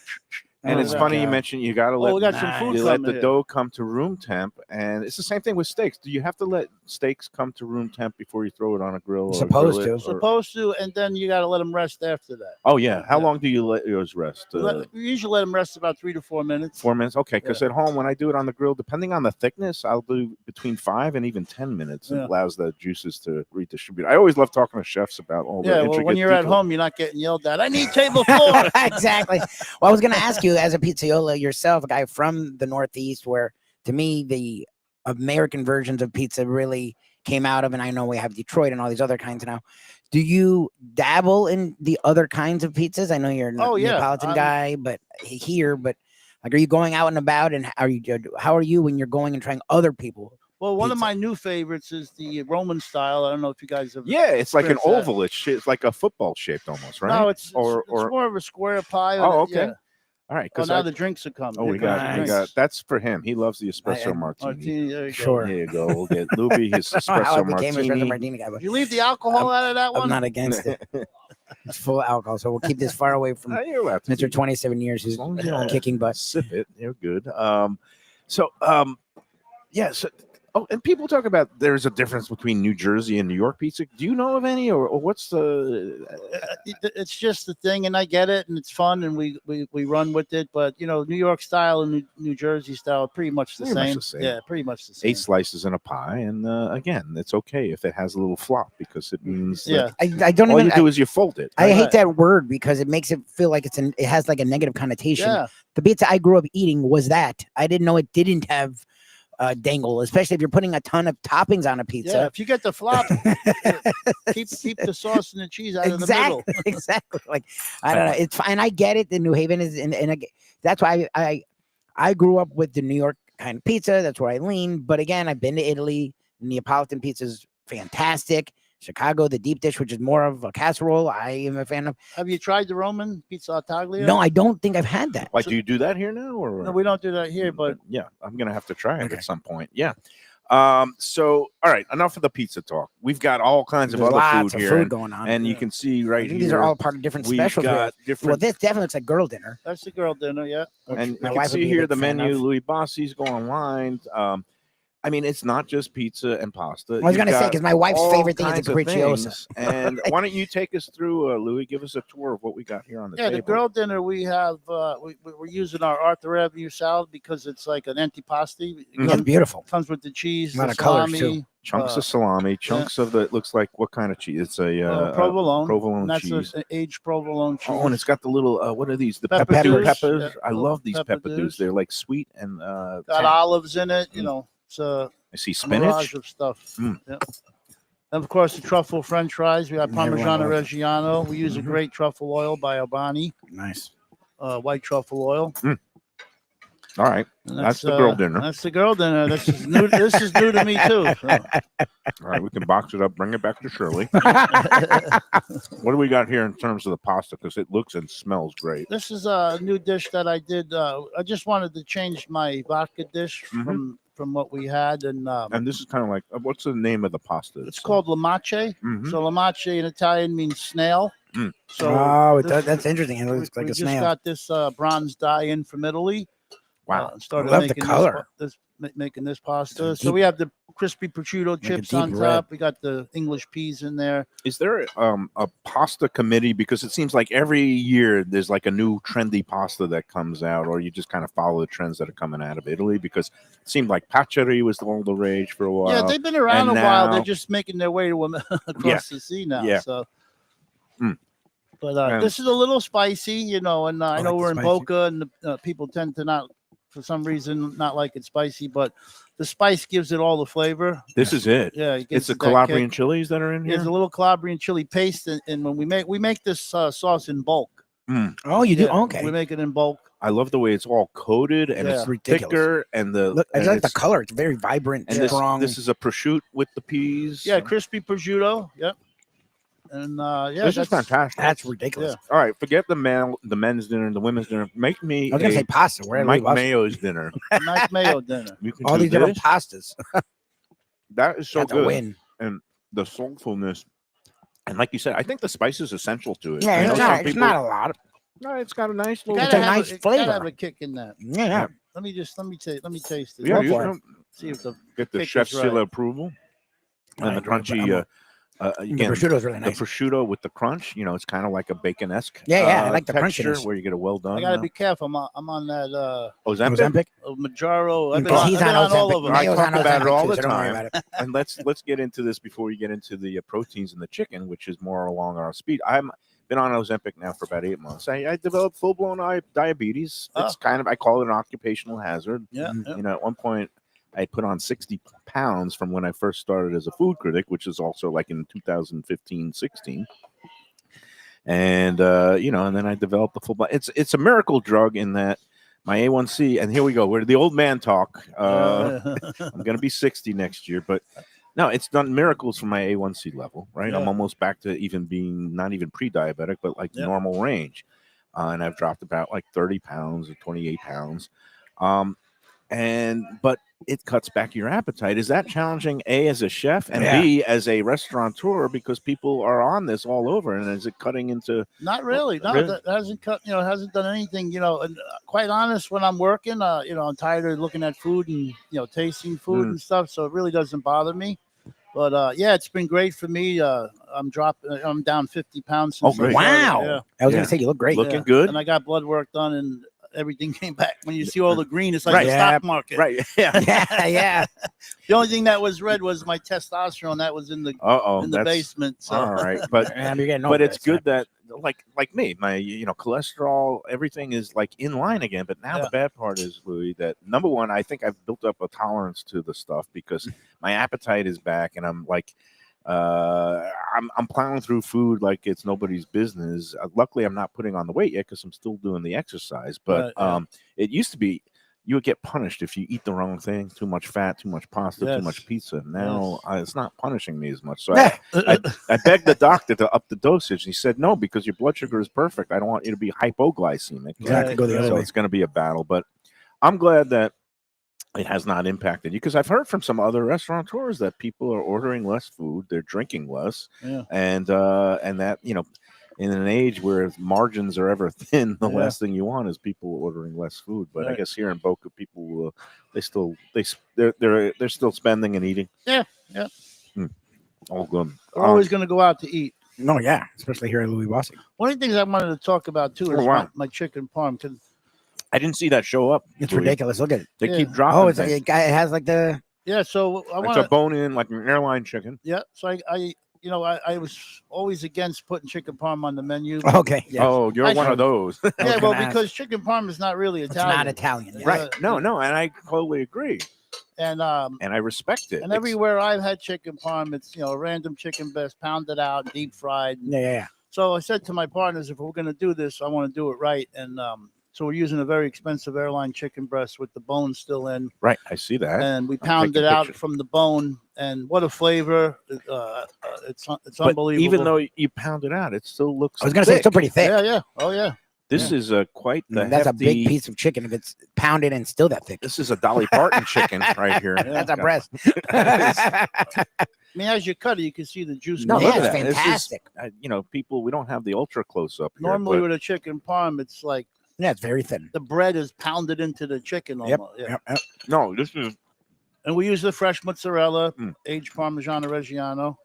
And Oh it's my funny you God. mentioned you got to Oh, we let got some food you let coming the here. dough come to room temp, and it's the same thing with steaks. Do you have to let steaks come to room temp before you throw it on a grill? Or Supposed grill it, to. or- Supposed to, and then you got to let them rest after that. Oh yeah. How Yeah. long do you let yours rest? We usually let them rest about 3 to 4 minutes. 4 minutes. Okay, because at home when I do it on the grill, depending on the thickness, I'll do between 5 and even 10 minutes. It Yeah. allows the juices to redistribute. I always love talking to chefs about all the Yeah, well, when intricate you're at details. home, you're not getting yelled at. I need table 4. Exactly. Well, I was going to ask you, as a pizzaiola yourself, a guy from the Northeast, where to me the American versions of pizza really came out of, and I know we have Detroit and all these other kinds now. Do you dabble in the other kinds of pizzas? I know you're a Oh, yeah. Neapolitan guy, but like, are you going out and about, and how are you when you're going and trying other people? Well, one of Pizza. my new favorites is the Roman style. I don't know if you guys have. Yeah, it's like an Experience that. oval. It's like a football shaped almost, right? No, it's or more of a square pie. Oh, okay. Yeah. all right. Oh, Because now the drinks are coming. oh, we Here comes got the we drinks. got that's for him. He loves the espresso I- martini. Martini, there you go. Sure. Here you go. We'll get Louie his I don't know how I espresso became a espresso martini. martini guy, but Did you leave the alcohol out of that I'm one? not against it. It's full of alcohol, so we'll keep this far away from You're allowed to Mr. do 27 years who's As long as you don't kicking butt. sip it. You're good. Yeah. So, and people talk about there's a difference between New Jersey and New York pizza. Do you know of any, or what's the? It's just the thing, and I get it, and it's fun, and we run with it. But New York style and New Jersey style are pretty much the Pretty much same. the same. Yeah, pretty much the same. 8 slices in a pie, and again, it's okay if it has a little flop because it means that Yeah. I don't all even. you do is you fold it. I right? hate that word because it makes it feel like it has like a negative connotation. Yeah. The pizza I grew up eating was that. I didn't know it didn't have dangle, especially if you're putting a ton of toppings on a Yeah, pizza. if you get the flop, keep the sauce and the cheese out of the middle. Exactly. Like, I don't know. It's fine. I get it. The New Haven is, and that's why I grew up with the New York kind of pizza. That's where I lean. But again, I've been to Italy. Neapolitan pizza is fantastic. Chicago, the deep dish, which is more of a casserole, I am a fan of. Have you tried the Roman pizza Taglio? No, I don't think I've had that. Like, do you do that here now, or No, we don't do that here, but yeah, I'm gonna have to try it Okay. at some point. Yeah. So, all right, enough of the pizza talk. We've got all kinds There's of other lots food of here, food and, going on. and you can see I right think here. these are all part of different we've specials. got Well, different. this definitely looks like girl dinner. that's the girl dinner, yeah. And you my can wife would see be a here big the fan menu. of. Louie Bossi's go online. I mean, it's not just pizza and pasta. I was You've going to say, got because my wife's all favorite thing is kinds a of capricciosa. things. And why don't you take us through, Louie? Give us a tour of what we got here on the Yeah, table. the girl dinner we have. We're using our Arthur Avenue salad because it's like an antipasti. It Mhm. It's beautiful. comes with the cheese, A lot the of colors, salami, Chunks of salami, chunks of the. It looks like what kind of cheese? It's a provolone. provolone and that's cheese. an aged provolone cheese. Oh, and it's got the little. What are these? The Peppadews. peppers. Yeah, I little love these peppadews. peppadews. They're like sweet and got tang. olives in it. You Mm. know, it's a I see mirage spinach. of stuff. Mm. Yeah. And of course, the truffle French fries. We have Everyone Parmigiano loves it. Reggiano. We use a Mhm. great truffle oil by Albani, Nice. white truffle oil. All right, And That's the girl dinner. That's the girl dinner. This is new. This is new to me too. So. all right. We can box it up. Bring it back to Shirley. What do we got here in terms of the pasta? Because it looks and smells great. This is a new dish that I did. I just wanted to change my vodka dish Mhm. from what we had, and And this is kind of like what's the name of the pasta? it's called lamace. Mhm. So lamace in Italian means snail. Mm. So Oh, that's interesting. It looks like we a just snail. got this bronze dye in from Italy. Wow. And started I love the making color. making this pasta. Deep- So we have the crispy prosciutto a chips deep on red. top. We got the English peas in there. Is there a pasta committee? Because it seems like every year there's like a new trendy pasta that comes out, or you just kind of follow the trends that are coming out of Italy. Because it seemed like pacheri was all the rage for a while. Yeah, they've been around and a while. They're now- just making their way to across the sea now. Yeah. So, Mm. but And- this is a little spicy, you know. And I like know the we're in spicy. Boca, and people tend to not, for some reason, not like it spicy. But the spice gives it all the flavor. This is it. Yeah, it It's gives the it that Calabrian kick. chilies that are in here. There's a little Calabrian chili paste, and when we make this sauce in bulk. Oh, you do? Yeah, Okay. we make it in bulk. I love the way it's all coated and Yeah. it's It's ridiculous. thicker, and the Look, I and like the it's- color. It's very vibrant, And strong. this is a prosciutto with the peas. Yeah, crispy prosciutto. Yep. And yeah, this is fantastic. That's ridiculous. Yeah. All right, forget the men's dinner and the women's dinner. Make me I was gonna a say pasta. Where Mike Louie Bossi? Mayo's dinner. nice mayo dinner. You can All do these different this. pastas. That is so That's a good. win. The soulfulness, and like you said, I think the spice is essential to it. Yeah, I know it's some not. It's people- not a lot. No, it's got a nice You little. It's a gotta have nice it gotta flavor. have a kick in that. Yeah. Let me taste it. Yeah, Go you for it. can See if the get the kick chef is right. seal approval and the Right, crunchy. the Again, prosciutto is really the nice. prosciutto with the crunch. You know, it's kind of like a bacon-esque. Yeah, I like the texture crunchiness. where you get a well done. I gotta be careful. I'm on that Ozempic. Ozempic? Majaro. I've been Because on, he's I've been on on all Ozempic. of them. I Mayo's talk on about it Ozempic all too, the so don't worry time. about it. And let's get into this before we get into the proteins in the chicken, which is more along our speed. I'm been on Ozempic now for about 8 months. I developed full blown diabetes. It's kind of, I call it an occupational hazard. Yeah, yeah. You know, at one point I put on 60 pounds from when I first started as a food critic, which is also like in 2015-16. And you know, and then I developed the full body. It's a miracle drug in that my A1C, and here we go, where the old man talk. I'm gonna be 60 next year, but no, it's done miracles for my A1C level, right? I'm Yeah. almost back to even being not even pre-diabetic, but like Yeah. normal range. And I've dropped about like 30 pounds or 28 pounds. But it cuts back your appetite. Is that challenging, A, as a chef, and Yeah. B, as a restaurateur, because people are on this all over? And is it cutting into Not really. No, Really? that hasn't cut. You know, hasn't done anything. You know, and quite honest, when I'm working, you know, I'm tired of looking at food and tasting food and stuff. So it really doesn't bother me. But yeah, it's been great for me. I'm down 50 pounds. Since great. I started, Wow. yeah. I was Yeah. gonna say you look great. looking Yeah. good? And I got blood work done, and everything came back. When you see all the green, it's like Right. the Yeah. stock market. Right. Yeah. Yeah, yeah. The only thing that was red was my testosterone. That was in the Uh-oh. in the that's- basement. So All right. But You're getting but older, it's good that like me, my cholesterol, everything is like in line again. But now Yeah. the bad part is, Louis, that number one, I think I've built up a tolerance to the stuff because my appetite is back, and I'm like, I'm plowing through food like it's nobody's business. Luckily, I'm not putting on the weight yet because I'm still doing the exercise. But Right, yeah. it used to be you would get punished if you eat the wrong thing, too much fat, too much pasta, too Yes. much pizza. Now it's not punishing me as much. So Yeah. I begged the doctor to up the dosage. He said, no, because your blood sugar is perfect. I don't want you to be hypoglycemic. Exactly. Go the other So way. it's going to be a battle. But I'm glad that it has not impacted you, because I've heard from some other restaurateurs that people are ordering less food, they're drinking less, Yeah. and that, in an age where margins are ever thin, the Yeah. last thing you want is people ordering less food. But I Right. guess here in Boca, people they're still spending and eating. Yeah, yeah. All good. We're always going to go out to eat. No, yeah, especially here at Louie Bossi. One of the things I wanted to talk about too is Oh, wow. my chicken parm. 'Cause I didn't see that show up. It's Louis. ridiculous. Look at it. They Yeah. keep dropping. Oh, it's like things. it has like the yeah, so I It's want a bone in, like an airline chicken. Yeah, so I was always against putting chicken parm on the menu. okay. Yeah. Oh, you're I one should- of those. Yeah, was well, gonna ask. because chicken parm is not really It's Italian. not Italian. Yeah. Right. No, and I totally agree. And And I respect it. and everywhere I've had chicken parm, it's a random chicken breast, pounded out, deep fried. Yeah. So I said to my partners, if we're going to do this, I want to do it right. And so we're using a very expensive airline chicken breast with the bone still in, Right. I see that. and we I'll pound take it a out picture. from the bone. And what a flavor! It's But unbelievable. even though you pound it out, it still looks. I was gonna say it's thick. still pretty thick. yeah, oh yeah. This is quite the That's hefty, a big piece of chicken if it's pounded and still that thick. This is a Dolly Parton chicken right here. That's a breast. I mean, as you cut it, you can see the juice. No, come yeah, look out. at it's that. This is- fantastic. People, we don't have the ultra close up here. Normally but with a chicken parm, it's like Yeah, it's very thin. the bread is pounded into the chicken Yep. almost. Yeah. Yep. no, this is And we use the fresh mozzarella, Mm. aged Parmigiano Reggiano,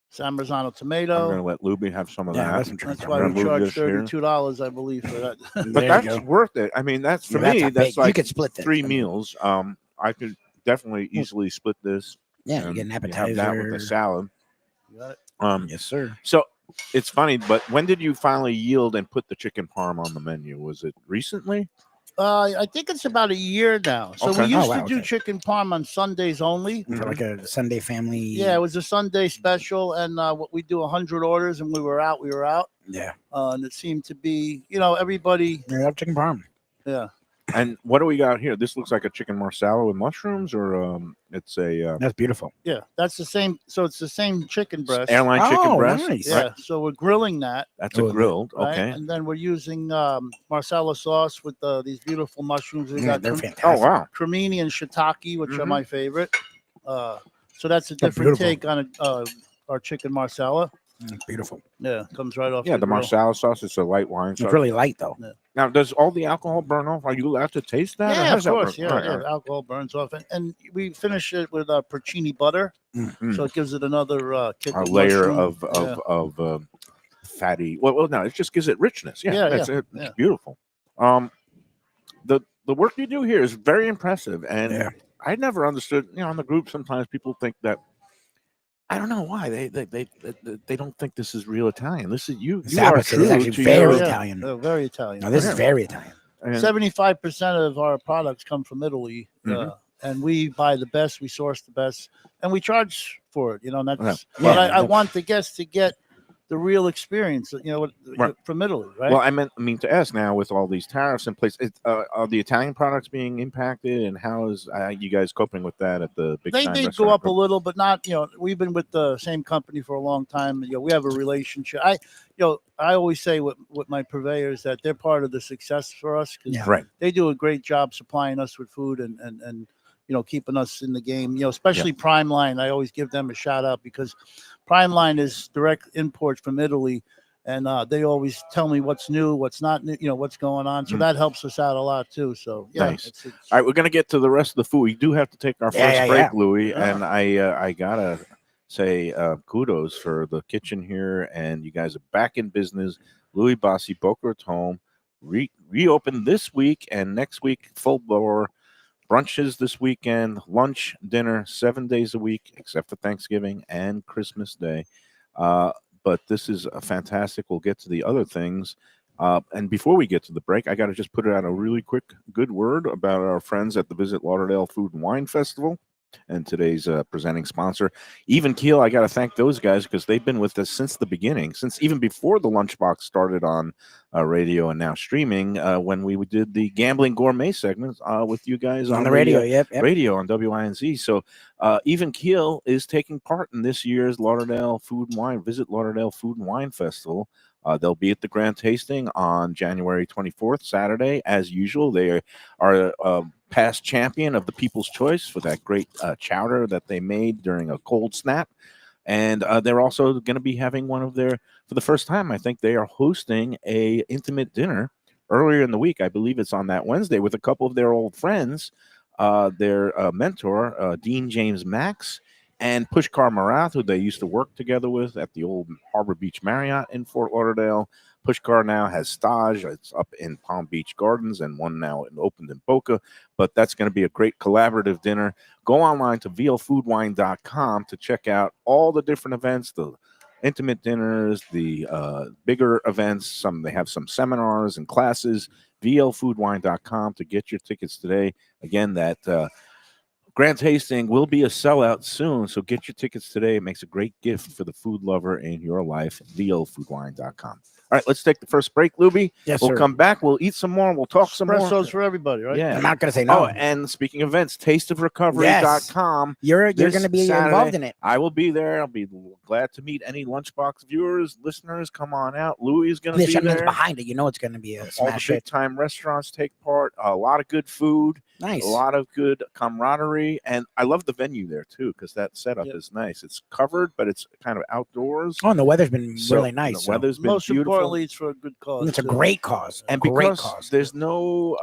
San Marzano I'm tomato. going to let Luby have some of Yeah, that. let him drink That's that. why I'm we gonna move charge this here. $32, I believe, for that. But There you that's go. worth it. I mean, that's for Yeah, me. a That's big- you like could split this. 3 I mean, meals. I could definitely easily split this. Yeah, you and get an you have appetizer. that with the salad. You got it? Yes, sir. So it's funny, but when did you finally yield and put the chicken parm on the menu? Was it recently? I think it's about a year now. So Okay. we used Oh, wow, to do okay. chicken parm on Sundays only. For like a Sunday family. Yeah, it was a Sunday special, and what we do 100 orders, and we were out. Yeah. And it seemed to be, everybody. I love chicken parm. Yeah, And what do we got here? This looks like a chicken marsala with mushrooms, or it's a That's beautiful. yeah, that's the same. So it's the same chicken breast. airline chicken Oh, breast. nice. Yeah, Right? so we're grilling that, That's a Oh, grilled. right? Okay. And then we're using marsala sauce with these beautiful mushrooms. We Yeah, got they're crem- fantastic. Oh wow. cremini and shiitake, which are Mhm. my favorite. So that's a different beautiful. take on our chicken marsala. Beautiful. Yeah, comes right off. Yeah, the grill. marsala sauce is a light wine It's sauce. really light though. Now, does all the alcohol burn off? Are you allowed to taste that? or how Yeah, of does that course. work? Yeah, Right, yeah. right. Alcohol burns off, and we finish it with porcini butter, Mm. so it gives it another kick. A of layer mushroom. of fatty. Well, no, it just gives it richness. Yeah, Yeah, it's yeah. beautiful. The work you do here is very impressive, and Yeah. I never understood. In the group, sometimes people think that. I don't know why they don't think this is real Italian. This is you. It's You are opposite. It's true actually to very your. Italian. Very Italian. No, this Yeah. is very Italian. and- 75% of our products come from Italy, Mhm. and we buy the best, we source the best, and we charge for it. And that's. Yeah. But Yeah, I want the guests to get the real experience. Right. From Italy, right? Well, I mean to ask now with all these tariffs in place, are the Italian products being impacted, and how is you guys coping with that at the big? they time did restaurant go up a group? little, but not. We've been with the same company for a long time. We have a relationship. I always say with my purveyors that they're part of the success for us because Yeah. Right. they do a great job supplying us with food and keeping us in the game. Especially Prime Line. I always give them a shout out because Prime Line is direct imports from Italy. And they always tell me what's new, what's not new, what's going on. So that helps us out a lot too. So yeah, Nice. it's All right, we're gonna get to the rest of the food. We do have to take our first Yeah, break, yeah. Louie, Yeah. and I gotta say kudos for the kitchen here, and you guys are back in business. Louie Bossi, Boca Raton, reopened this week and next week, full bore brunches this weekend, lunch, dinner, 7 days a week, except for Thanksgiving and Christmas Day. But this is fantastic. We'll get to the other things. And before we get to the break, I got to just put out a really quick good word about our friends at the Visit Lauderdale Food and Wine Festival and today's presenting sponsor, Even Keel. I got to thank those guys because they've been with us since the beginning, since even before the Lunchbox started on radio and now streaming, when we did the Gambling Gourmet segments with you guys On the radio. Yep. radio on WINZ. So Even Keel is taking part in this year's Lauderdale Food and Wine Visit Lauderdale Food and Wine Festival. They'll be at the Grand Tasting on January 24th, Saturday. As usual, they are past champion of the People's Choice for that great chowder that they made during a cold snap. And they're also going to be having one of their, for the first time, I think they are hosting a intimate dinner earlier in the week. I believe it's on that Wednesday with a couple of their old friends, their mentor, Dean James Max, and Pushkar Marath, who they used to work together with at the old Harbor Beach Marriott in Fort Lauderdale. Pushkar now has stage. It's up in Palm Beach Gardens and one now opened in Boca. But that's going to be a great collaborative dinner. Go online to vlfoodwine.com to check out all the different events, the intimate dinners, the bigger events. They have some seminars and classes. vlfoodwine.com to get your tickets today. Again, that Grand Tasting will be a sellout soon, so get your tickets today. It makes a great gift for the food lover in your life. vlfoodwine.com. All right, let's take the first break, Luby. Yes, We'll sir. come back. We'll eat some more. We'll talk some more. espressos for everybody, right? Yeah. I'm not gonna say no. Oh, and speaking of events, tasteofrecovery.com. you're this gonna be Saturday, involved in it. I will be there. I'll be glad to meet any Lunchbox viewers, listeners. Come on out. Louie is going to The be gentleman's there. behind it. You know it's gonna be a All the smash big hit. time restaurants take part. A lot of good food. Nice. A lot of good camaraderie, and I love the venue there too because that setup Yep. is nice. It's covered, but it's kind of outdoors. Oh, and the weather's been So really nice. The so weather's been Most beautiful, importantly, it's for a good cause. it's a too. great cause. and great because cause. there's no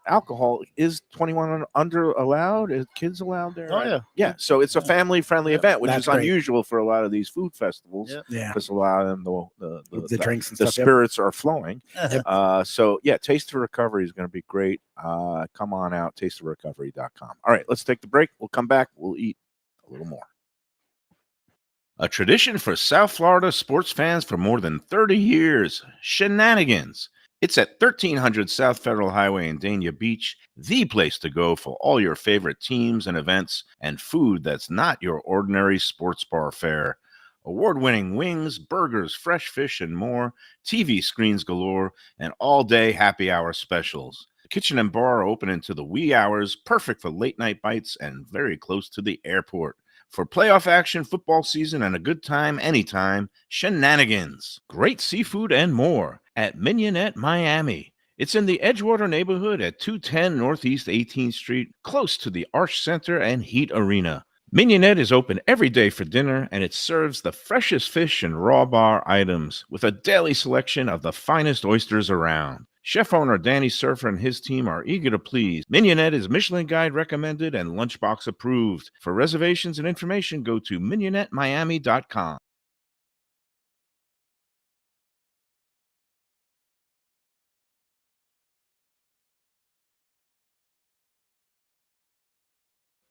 alcohol. Is 21 and under allowed? Is kids allowed there? Oh, yeah. Yeah. So it's a family-friendly event, which That's is great. unusual for a lot of these food festivals. Yeah. Yeah. Because a lot of them, The drinks and the stuff. Yep. spirits are flowing. Yeah. So yeah, Taste of Recovery is going to be great. Come on out, tasteofrecovery.com. All right, let's take the break. We'll come back. We'll eat a little more. A tradition for South Florida sports fans for more than 30 years, Shenanigans. It's at 1300 South Federal Highway in Dania Beach, the place to go for all your favorite teams and events and food that's not your ordinary sports bar fare. Award-winning wings, burgers, fresh fish, and more, TV screens galore, and all-day happy hour specials. The kitchen and bar are open into the wee hours, perfect for late-night bites and very close to the airport. For playoff action, football season, and a good time anytime, Shenanigans. Great seafood and more at Mignonette, Miami. It's in the Edgewater neighborhood at 210 Northeast 18th Street, close to the Arch Center and Heat Arena. Mignonette is open every day for dinner, and it serves the freshest fish and raw bar items with a daily selection of the finest oysters around. Chef owner Danny Surfer and his team are eager to please. Mignonette is Michelin Guide recommended and Lunchbox approved. For reservations and information, go to mignonnettemiami.com.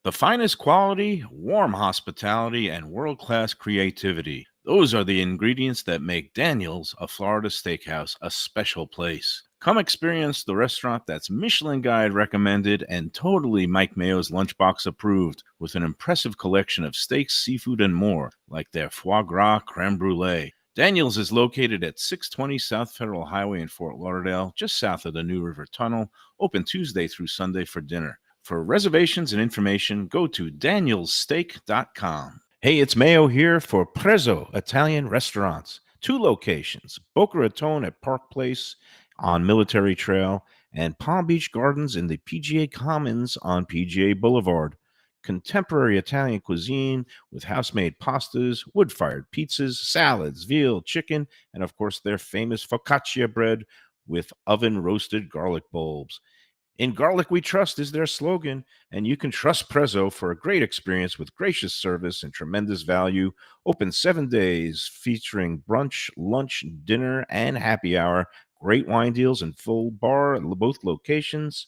The finest quality, warm hospitality, and world-class creativity. Those are the ingredients that make Daniel's, a Florida steakhouse, a special place. Come experience the restaurant that's Michelin Guide recommended and totally Mike Mayo's Lunchbox approved, with an impressive collection of steaks, seafood, and more, like their foie gras creme brulee. Daniel's is located at 620 South Federal Highway in Fort Lauderdale, just south of the New River Tunnel, open Tuesday through Sunday for dinner. For reservations and information, go to danielssteak.com. Hey, it's Mayo here for Prezzo Italian Restaurants. 2 locations, Boca Raton at Park Place on Military Trail and Palm Beach Gardens in the PGA Commons on PGA Boulevard. Contemporary Italian cuisine with house-made pastas, wood-fired pizzas, salads, veal, chicken, and of course their famous focaccia bread with oven-roasted garlic bulbs. In Garlic We Trust is their slogan, and you can trust Prezzo for a great experience with gracious service and tremendous value. Open 7 days, featuring brunch, lunch, dinner, and happy hour. Great wine deals and full bar at both locations.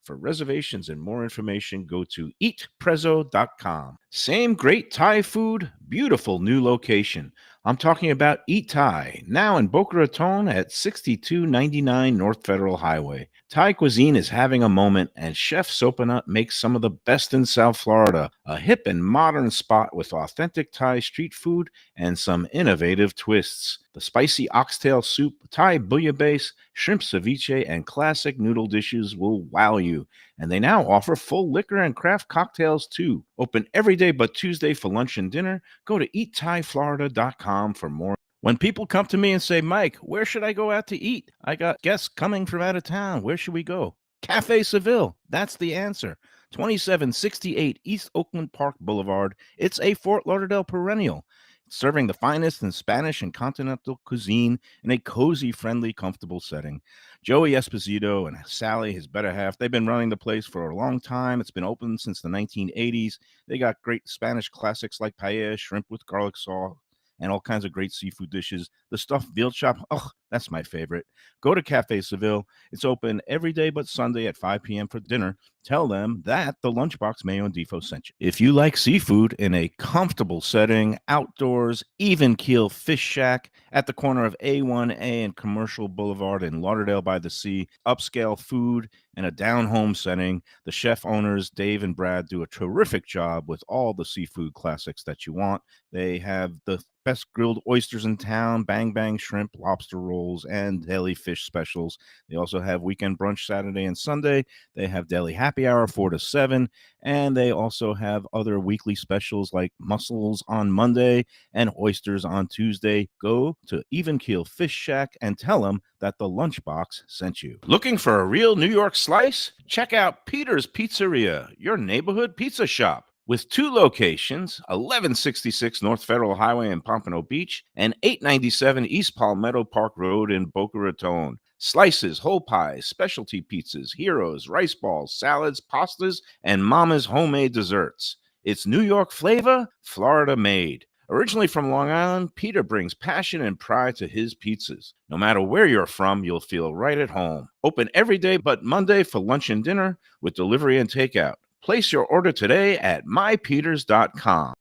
For reservations and more information, go to eatprezzo.com. Same great Thai food, beautiful new location. I'm talking about Eat Thai, now in Boca Raton at 6299 North Federal Highway. Thai cuisine is having a moment, and Chef Sopanut makes some of the best in South Florida. A hip and modern spot with authentic Thai street food and some innovative twists. The spicy oxtail soup, Thai bouillabaisse, shrimp ceviche, and classic noodle dishes will wow you. And they now offer full liquor and craft cocktails too. Open every day but Tuesday for lunch and dinner. Go to eatThaiFlorida.com for more. When people come to me and say, Mike, where should I go out to eat? I got guests coming from out of town. Where should we go? Cafe Seville. That's the answer. 2768 East Oakland Park Boulevard. It's a Fort Lauderdale perennial, serving the finest in Spanish and continental cuisine in a cozy, friendly, comfortable setting. Joey Esposito and Sally, his better half, they've been running the place for a long time. It's been open since the 1980s. They got great Spanish classics like paella, shrimp with garlic sauce, and all kinds of great seafood dishes. The stuffed veal chop, that's my favorite. Go to Cafe Seville. It's open every day but Sunday at 5 p.m. for dinner. Tell them that the Lunchbox Mayo and Defo sent you. If you like seafood in a comfortable setting, outdoors, even keel fish shack at the corner of A1A and Commercial Boulevard in Lauderdale by the Sea, upscale food in a down-home setting, the chef owners, Dave and Brad, do a terrific job with all the seafood classics that you want. They have the best grilled oysters in town, bang bang shrimp, lobster rolls, and deli fish specials. They also have weekend brunch Saturday and Sunday. They have deli happy hour 4 to 7, and they also have other weekly specials like mussels on Monday and oysters on Tuesday. Go to Even Keel Fish Shack and tell them that the Lunchbox sent you. Looking for a real New York slice? Check out Peter's Pizzeria, your neighborhood pizza shop. With 2 locations, 1166 North Federal Highway in Pompano Beach and 897 East Palmetto Park Road in Boca Raton. Slices, whole pies, specialty pizzas, heroes, rice balls, salads, pastas, and Mama's homemade desserts. It's New York flavor, Florida made. Originally from Long Island, Peter brings passion and pride to his pizzas. No matter where you're from, you'll feel right at home. Open every day but Monday for lunch and dinner with delivery and takeout. Place your order today at mypeters.com.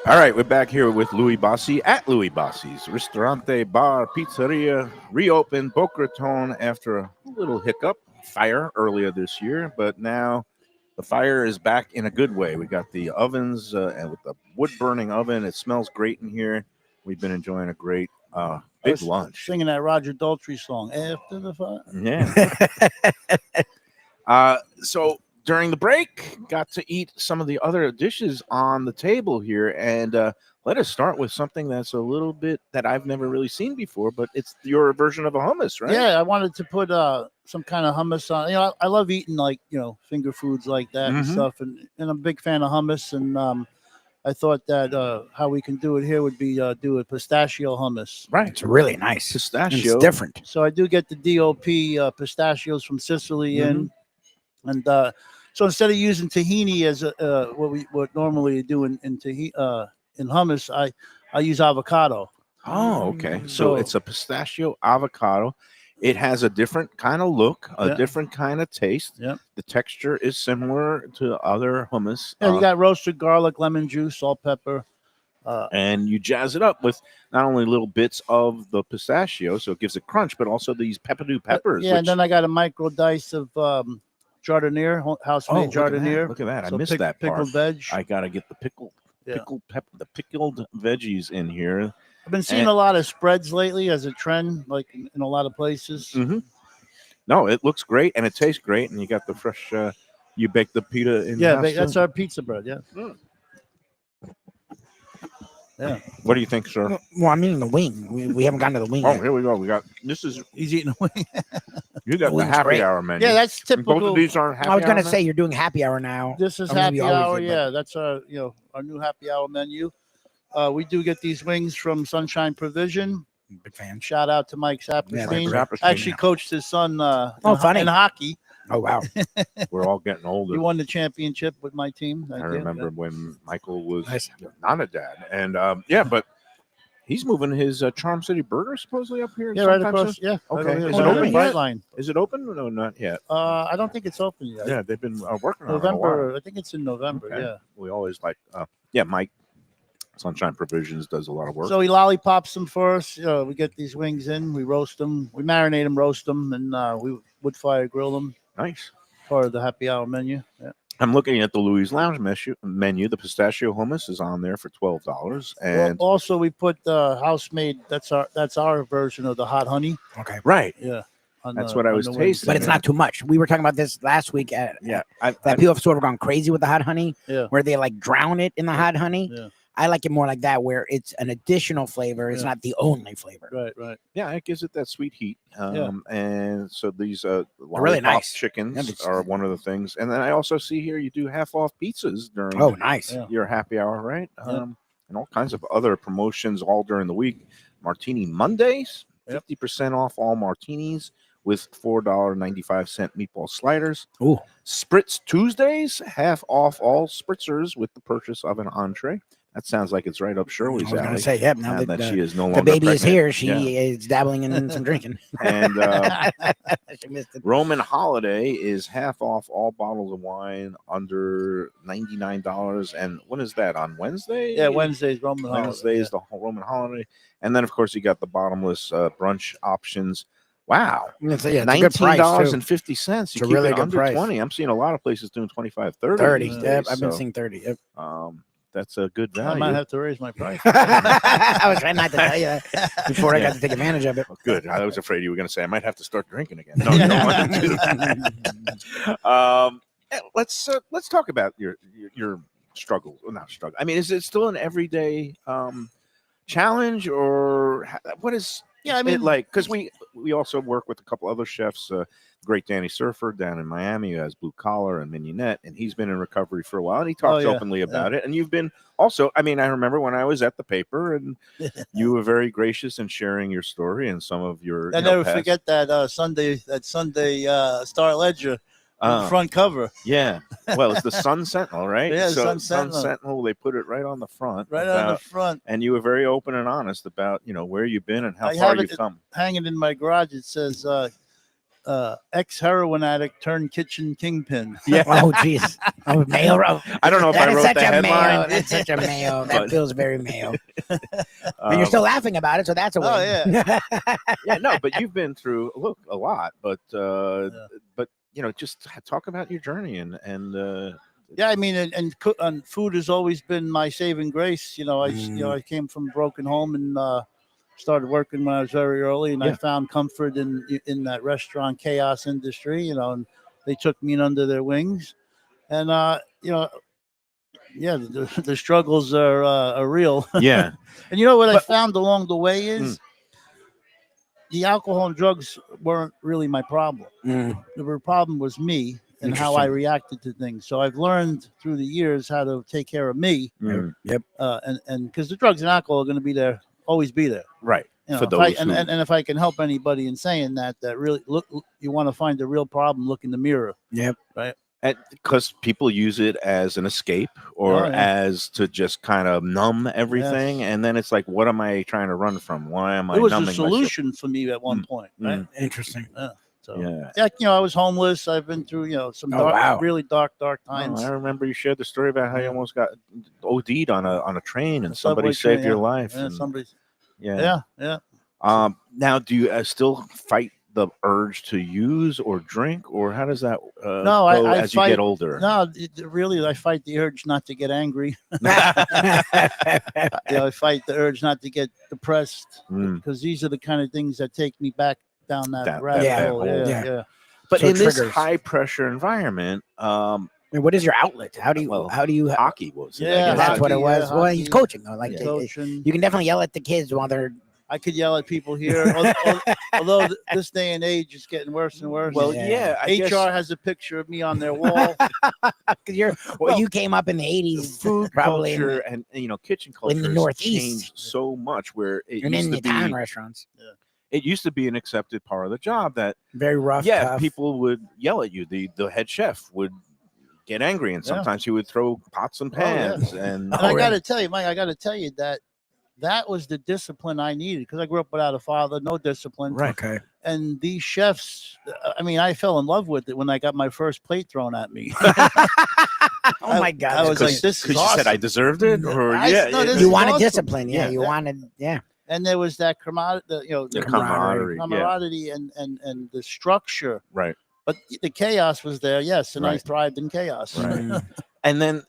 All right, we're back here with Louie Bossi at Louie Bossi's Restaurante Bar Pizzeria, reopened Boca Raton after a little hiccup, fire earlier this year, but now the fire is back in a good way. We got the ovens and with the wood-burning oven. It smells great in here. We've been enjoying a great big lunch. Singing that Roger Daltrey song, After the Fire. Yeah. So during the break, got to eat some of the other dishes on the table here. And let us start with something that's a little bit that I've never really seen before, but it's your version of a hummus, right? Yeah, I wanted to put some kind of hummus on. I love eating finger foods like that and stuff. And I'm a big fan of hummus. And I thought that how we can do it here would be do a pistachio hummus. Right. It's really nice. Pistachio. It's different. So I do get the DOP pistachios from Sicily in. And so instead of using tahini as what normally you do in hummus, I use avocado. Oh, okay. So it's a pistachio avocado. It has a different kind of look, a different kind of taste. Yeah. The texture is similar to other hummus. And you got roasted garlic, lemon juice, salt, pepper. And you jazz it up with not only little bits of the pistachio, so it gives it crunch, but also these pepperdew peppers. And then I got a micro dice of jardiniere, house-made jardiniere. Look at that. So I missed that part. Pickled veg. I got to get the pickled veggies in here. I've been seeing a lot of spreads lately as a trend, like in a lot of places. No, it looks great and it tastes great, and you got the fresh. You bake the pita in. Yeah, that's our pizza bread. Yeah. Yeah. What do you think, sir? Well, I'm eating the wing. We haven't gotten to the wing. Oh, yet. here we go. We got this is He's eating a wing. you got the wing's happy great. hour menu. Yeah, that's typical. Both of these are happy I was hour gonna now? say you're doing happy hour now. This is Or maybe happy always hour. did, but- Yeah, that's our our new happy hour menu. We do get these wings from Sunshine Provision. Big fan. Shout out to Mike Saperstein. Saperstein. I actually coached his son funny. in hockey. Oh wow. We're all getting older. He won the championship with my team. I remember when Michael was Nice. not a dad, and but he's moving his Charm City Burger supposedly up here. Yeah, right sometime across. soon? Yeah. Okay. Right over Is here. it Right on open the bright yet? line. Is it open? No, not yet. I don't think it's open yet. Yeah, they've been working on it a while. November. I think it's in November. Okay. Yeah. We always like, Mike, Sunshine Provisions does a lot of work. So he lollipops them for us. We get these wings in, we roast them, we marinate them, roast them, and we wood fire grill them. Nice. Part of the happy hour menu. Yeah. I'm looking at the Louie's Lounge menu. The pistachio hummus is on there for $12, and Also we put house made. That's our version of the hot honey. Okay. right, Yeah. That's what I was tasting. But it's not too much. We were talking about this last week at that people have sort of gone crazy with the hot honey, Yeah. where they like drown it in the hot honey. Yeah. I like it more like that, where it's an additional flavor. It's not the only flavor. Right. Yeah, it gives it that sweet heat. Yeah. And so these really lollipop nice. chickens Yeah, are one of the things. And then I also see here you do half off pizzas during Oh, nice. Yeah. your happy hour, right? Yeah. And all kinds of other promotions all during the week. Martini Mondays, Yep. 50% off all martinis with $4.95 meatball sliders. Ooh. Spritz Tuesdays, half off all spritzers with the purchase of an entree. That sounds like it's right up I Shirley's was going alley. to say, yep. Now Now that, that she is no the longer baby is pregnant. here, she Yeah. is dabbling in some drinking. And She missed it. Roman Holiday is half off all bottles of wine under $99. And when is that? On Wednesday? Yeah. Wednesday's Roman holiday. Wednesday is the Roman Holiday. And then, of course, you got the bottomless brunch options. Wow. I'm gonna say, yeah, it's a good price, too. $19.50. It's You a keep really it good under price. 20. I'm seeing a lot of places doing 25, 30. 30. these Yep, days, I've been so, seeing 30. Yep. That's a good I value. might have to raise my price. I was trying not to tell you that before I got to take advantage of it. Oh, good. I was afraid you were going to say I might have to start drinking again. No, you don't want to do that. Let's talk about your struggle. Well, not struggle. I mean, is it still an everyday challenge, or what is Yeah, I mean, like because we also work with a couple other chefs. Great Danny Surfer down in Miami who has Blue Collar and Mignonette, and he's been in recovery for a while, and he talks openly about it. And you've been also, I mean, I remember when I was at the paper, and you were very gracious in sharing your story and some of your. I never forget that Sunday Star Ledger. Front cover. Yeah. Well, it's the Sun Sentinel, right? Yeah, so Sun Sentinel. They put it right on the front. Right on the front. And you were very open and honest about, where you've been and how far you've come. Hanging in my garage, it says ex-heroin addict turned kitchen kingpin. Yeah. Oh, jeez. Oh, Mayo. I don't know if I wrote the headline. That's such a Mayo. That feels very Mayo. And you're still laughing about it, so that's a win. Oh, yeah. Yeah, no, but you've been through, a lot. But just talk about your journey and yeah, I mean, and food has always been my saving grace. I came from a broken home and started working when I was very early, and I found comfort in that restaurant chaos industry. And they took me in under their wings, and the struggles are real. Yeah. And what I found along the way is. The alcohol and drugs weren't really my problem. The problem was me and how I reacted to things. So I've learned through the years how to take care of me. Yep. And because the drugs and alcohol are going to be there, always be there. Right. For those and if I can help anybody in saying that really you want to find the real problem, look in the mirror. Yep. Right. Because people use it as an escape or as to just kind of numb everything. And then it's like, what am I trying to run from? Why am I numbing myself? It was a solution for me at one point. Right? Interesting. Yeah. So, I was homeless. I've been through, some really dark times. I remember you shared the story about how you almost got OD'd on a train and somebody saved your life. Yeah, Yeah. Now, do you still fight the urge to use or drink, or how does that go as you get older? No, really, I fight the urge not to get angry. I fight the urge not to get depressed because these are the kind of things that take me back down that rabbit hole. Yeah. But in this high pressure environment, what is your outlet? How do you hockey was? Yeah, that's what it was. Well, he's coaching. Coaching. You can definitely yell at the kids while they're. I could yell at people here, although this day and age is getting worse and worse. Well, HR has a picture of me on their wall. You came up in the 80s, food probably culture and kitchen culture in the Northeast changed so much. Where it and used in to the be Italian restaurants, it used to be an accepted part of the job that very rough. Yeah, people would yell at you. The head chef would get angry, and sometimes he would throw pots and pans. And I got to tell you, Mike, that was the discipline I needed because I grew up without a father, no discipline. Right. Okay. And these chefs, I fell in love with it when I got my first plate thrown at me. Oh my God! I was like, "This is awesome." You said I deserved it, or you wanted discipline. Yeah, you wanted. And there was that camaraderie, and the structure. Right. But the chaos was there, yes, and I thrived in chaos. Right. And then,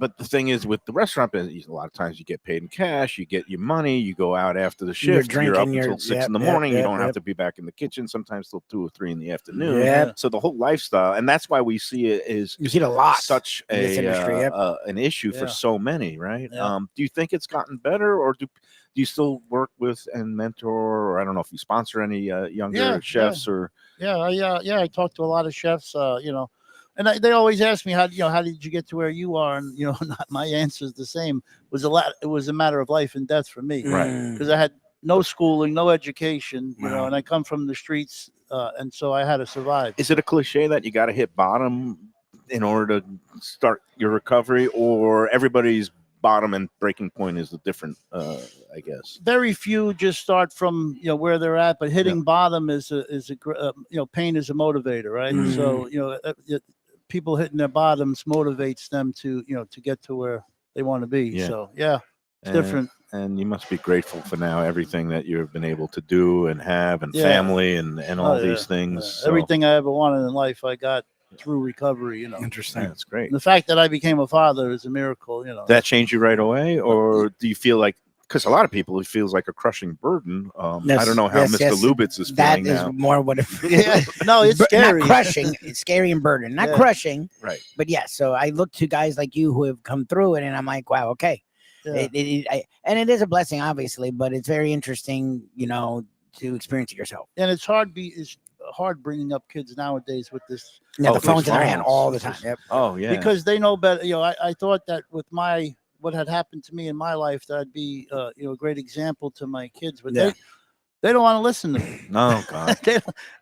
but the thing is with the restaurant business, a lot of times you get paid in cash, you get your money, you go out after the shift, you're up until 6 in the morning, you don't have to be back in the kitchen, sometimes till 2 or 3 in the afternoon. Yeah. So the whole lifestyle, and that's why we see it is you see it a lot such in this industry, an issue for so many, right? Yeah. Do you think it's gotten better, or do you still work with and mentor, or I don't know if you sponsor any younger chefs or? I talk to a lot of chefs, and they always ask me how did you get to where you are, and my answer is the same. It was a matter of life and death for me, right? Because I had no schooling, no education, and I come from the streets, and so I had to survive. Is it a cliche that you got to hit bottom in order to start your recovery, or everybody's bottom and breaking point is a different, I guess? Very few just start from where they're at, but hitting bottom is a pain is a motivator, right? So people hitting their bottoms motivates them to get to where they want to be. So it's different. And you must be grateful for now everything that you've been able to do and have, and family and all these things. So. Everything I ever wanted in life, I got through recovery. Interesting. That's great. And the fact that I became a father is a miracle. That changed you right away, or do you feel like? Because a lot of people, it feels like a crushing burden. I don't know how Mr. Lubitz is feeling now. That is more what it No, it's scary. Not crushing. It's scary and burden. Not crushing. Right. But so I look to guys like you who have come through it, and I'm like, wow, okay. And it is a blessing, obviously, but it's very interesting, to experience it yourself. And it's hard bringing up kids nowadays with this. Yeah, the these phones in their hand phones. all the time. Yep. Oh yeah. Because they know better. I thought that with what had happened to me in my life, that I'd be a great example to my kids, but Yeah. they don't want to listen to me. No, God.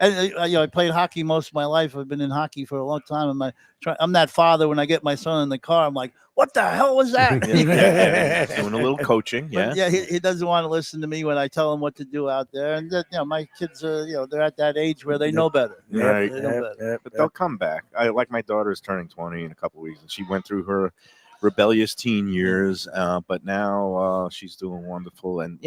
I played hockey most of my life. I've been in hockey for a long time. And I'm that father. When I get my son in the car, I'm like, "What the hell was that?" Doing a little coaching. But Yeah. he doesn't want to listen to me when I tell him what to do out there. And my kids are, they're at that age where they know better. Right. They know better. But they'll come back. I like my daughter's turning 20 in a couple of weeks, and she went through her rebellious teen years, but now she's doing wonderful. And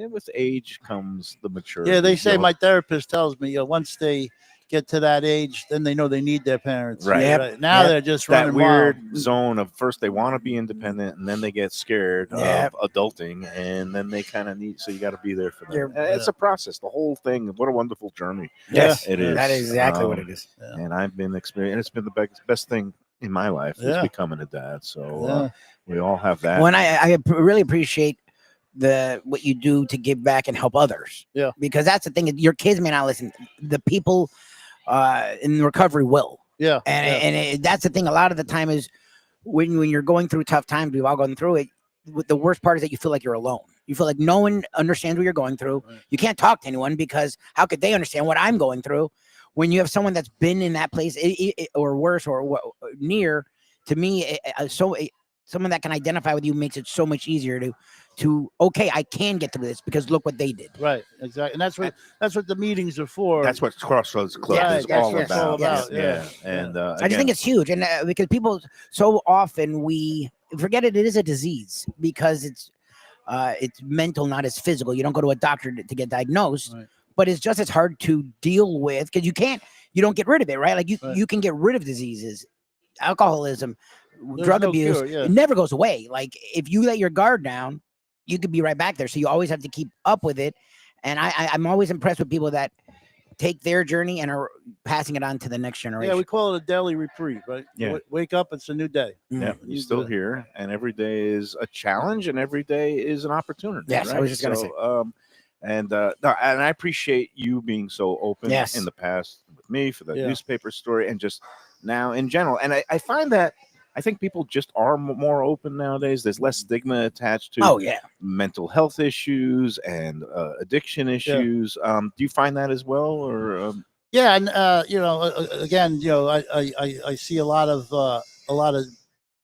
with age comes the maturity. Yeah, they say, my therapist tells me, once they get to that age, then they know they need their parents. Right. Yep. Now they're just that running weird wild. zone of first they want to be independent, and then they get scared Yep. of adulting, and then they kind of need. So you got to be there for them. You're- And it's a process. The whole thing. What a wonderful journey. Yes, it is. That is exactly what it is. And I've been experiencing. It's been the best thing in my life is becoming a dad. So we all have that. When I really appreciate what you do to give back and help others. Yeah. Because that's the thing. Your kids may not listen. The people in recovery will. Yeah. And that's the thing. A lot of the time is when you're going through tough times, we've all gone through it. The worst part is that you feel like you're alone. You feel like no one understands what you're going through. Right. You can't talk to anyone because how could they understand what I'm going through? When you have someone that's been in that place or worse or near, to me, someone that can identify with you makes it so much easier to okay, I can get through this because look what they did. Right, exactly, and that's what the meetings are for. That's what Crossroads Club Yeah, is yes, all yes, about. yes. Yeah. And I just think it's huge, and because people so often we forget it is a disease because it's mental, not as physical. You don't go to a doctor to get diagnosed. Right. But it's just as hard to deal with because you don't get rid of it, right? Like Right. you can get rid of diseases, alcoholism, There's drug no abuse. cure, yeah. It never goes away. Like if you let your guard down, you could be right back there. So you always have to keep up with it. And I'm always impressed with people that take their journey and are passing it on to the next generation. Yeah, we call it a daily reprieve, right? Yeah. Wake up, it's a new day. Yeah, you're still here, and every day is a challenge, and every day is an opportunity. Yes, I right? was just gonna say. And I appreciate you being so open Yes. in the past with me for the Yeah. newspaper story, and just now in general. And I find that I think people just are more open nowadays. There's less stigma attached to Oh yeah. mental health issues and addiction issues. Do you find that as well, or? Yeah, and again, I see a lot of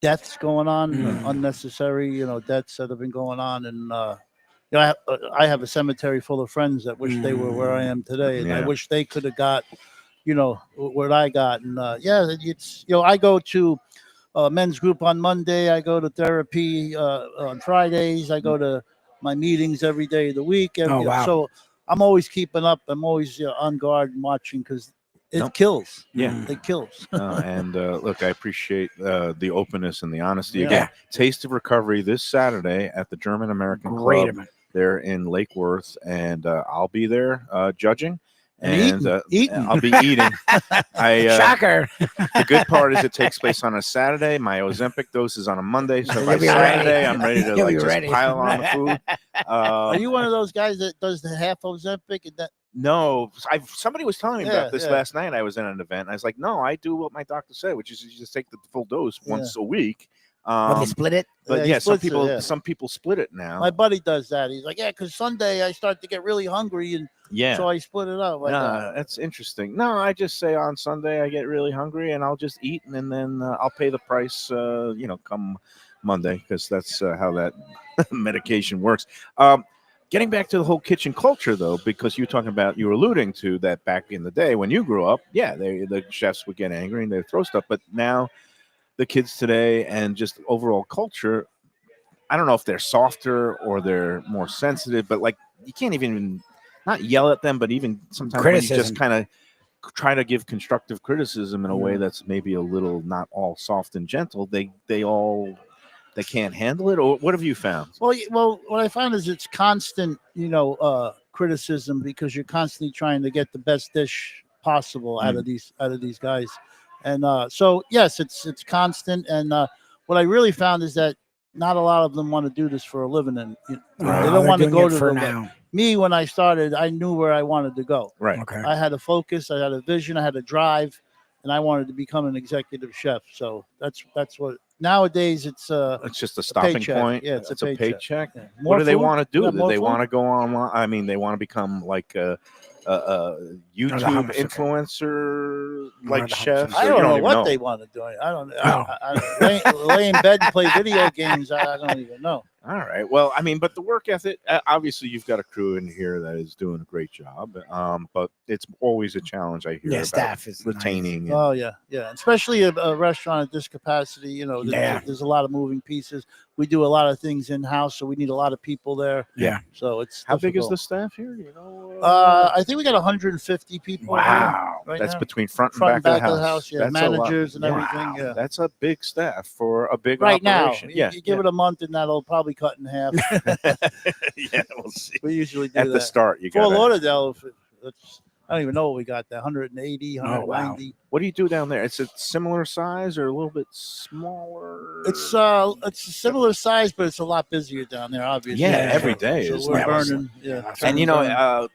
deaths going on, unnecessary, deaths that have been going on, and I have a cemetery full of friends that wish they were where I am today, and I Yeah. wish they could have got, what I got, and it's I go to men's group on Monday, I go to therapy on Fridays, I go to my meetings every day of the week, wow. so I'm always keeping up, I'm always on guard and watching because it Nope. kills. Yeah. It kills. And look, I appreciate the openness and the honesty. Yeah. Again, Taste of Recovery this Saturday at the German American Great Club event. there in Lake Worth, and I'll be there judging. And eating. I'll be eating. Shocker. The good part is it takes place on a Saturday. My Ozempic dose is on a Monday, so by You'll be Saturday ready. I'm ready to You'll like be just ready. pile on the food. Are you one of those guys that does the half Ozempic and that? No, somebody was telling me about Yeah, this yeah. last night. I was in an event. And I was like, no, I do what my doctor said, which is you just take the full dose once a week. They split it. But he yeah, some splits it, people yeah. some people split it now. My buddy does that. He's like, yeah, because Sunday I start to get really hungry, and Yeah. so I split it up. Like that. That's interesting. No, I just say on Sunday I get really hungry and I'll just eat, and then I'll pay the price, come Monday, because that's how that medication works. Getting back to the whole kitchen culture, though, because you were alluding to that back in the day when you grew up. Yeah, the chefs would get angry and they'd throw stuff, but now the kids today and just overall culture, I don't know if they're softer or they're more sensitive, but like you can't even not yell at them, but even sometimes when you just Criticism. kind of try to give constructive criticism in a way that's maybe a little not all soft and gentle, they can't handle it. Or what have you found? Well, what I found is it's constant, criticism, because you're constantly trying to get the best dish possible out of these guys, and so yes, it's constant. And what I really found is that not a lot of them want to do this for a living, and they Oh, don't want to they're go doing it to for the now. Me, when I started, I knew where I wanted to go. Right. Okay. I had a focus, I had a vision, I had a drive, and I wanted to become an executive chef. So that's what nowadays it's just a stopping paycheck. point. Yeah, it's a paycheck. paycheck. Yeah. What do they food? want to do? Yeah, Do more they food? want to go online? I mean, they want to become like a YouTube hummus, okay. influencer, More like of the hummus, chefs. okay. I or you don't know even what they want to do. I don't. Oh. Lay in bed and play video games. I don't even know. All right. Well, I mean, but the work ethic, obviously, you've got a crew in here that is doing a great job. But it's always a challenge. I hear Yeah, about staff is retaining. and- Oh yeah, especially a restaurant at this capacity. You know, Yeah. there's a lot of moving pieces. We do a lot of things in house, so we need a lot of people there. Yeah. So it's How big is difficult. the staff here? You know. I think we got 150 people. Wow. Right That's now. between front and Front back, and back of the house. Yeah, That's a lot. managers and Yeah. everything. Yeah. That's a big staff for a big Right now, operation. Yeah. you give it a month and that'll probably cut in half. Yeah, we'll see. We usually do At that. the start, you Fort got. Lauderdale, I don't even know what we got there. 180, Oh, wow. 190. What do you do down there? It's a similar size or a little bit smaller? It's a similar size, but it's a lot busier down there. Obviously, Yeah, every day So is we're like- burning. Yeah, And burning.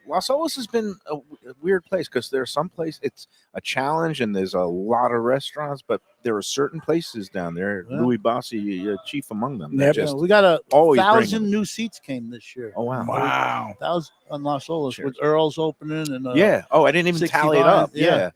Los Olas has been a weird place because there's some place it's a challenge and there's a lot of restaurants, but there are certain places down there. Yeah. Louie Bossi, chief among them. Yep. That just we got always bring 1,000 them. new seats came this year. Oh wow! Wow. 1,000 on Las Olas Sure. with Earl's opening and Yeah. Oh, I didn't even 60 tally it lines, up. Yeah.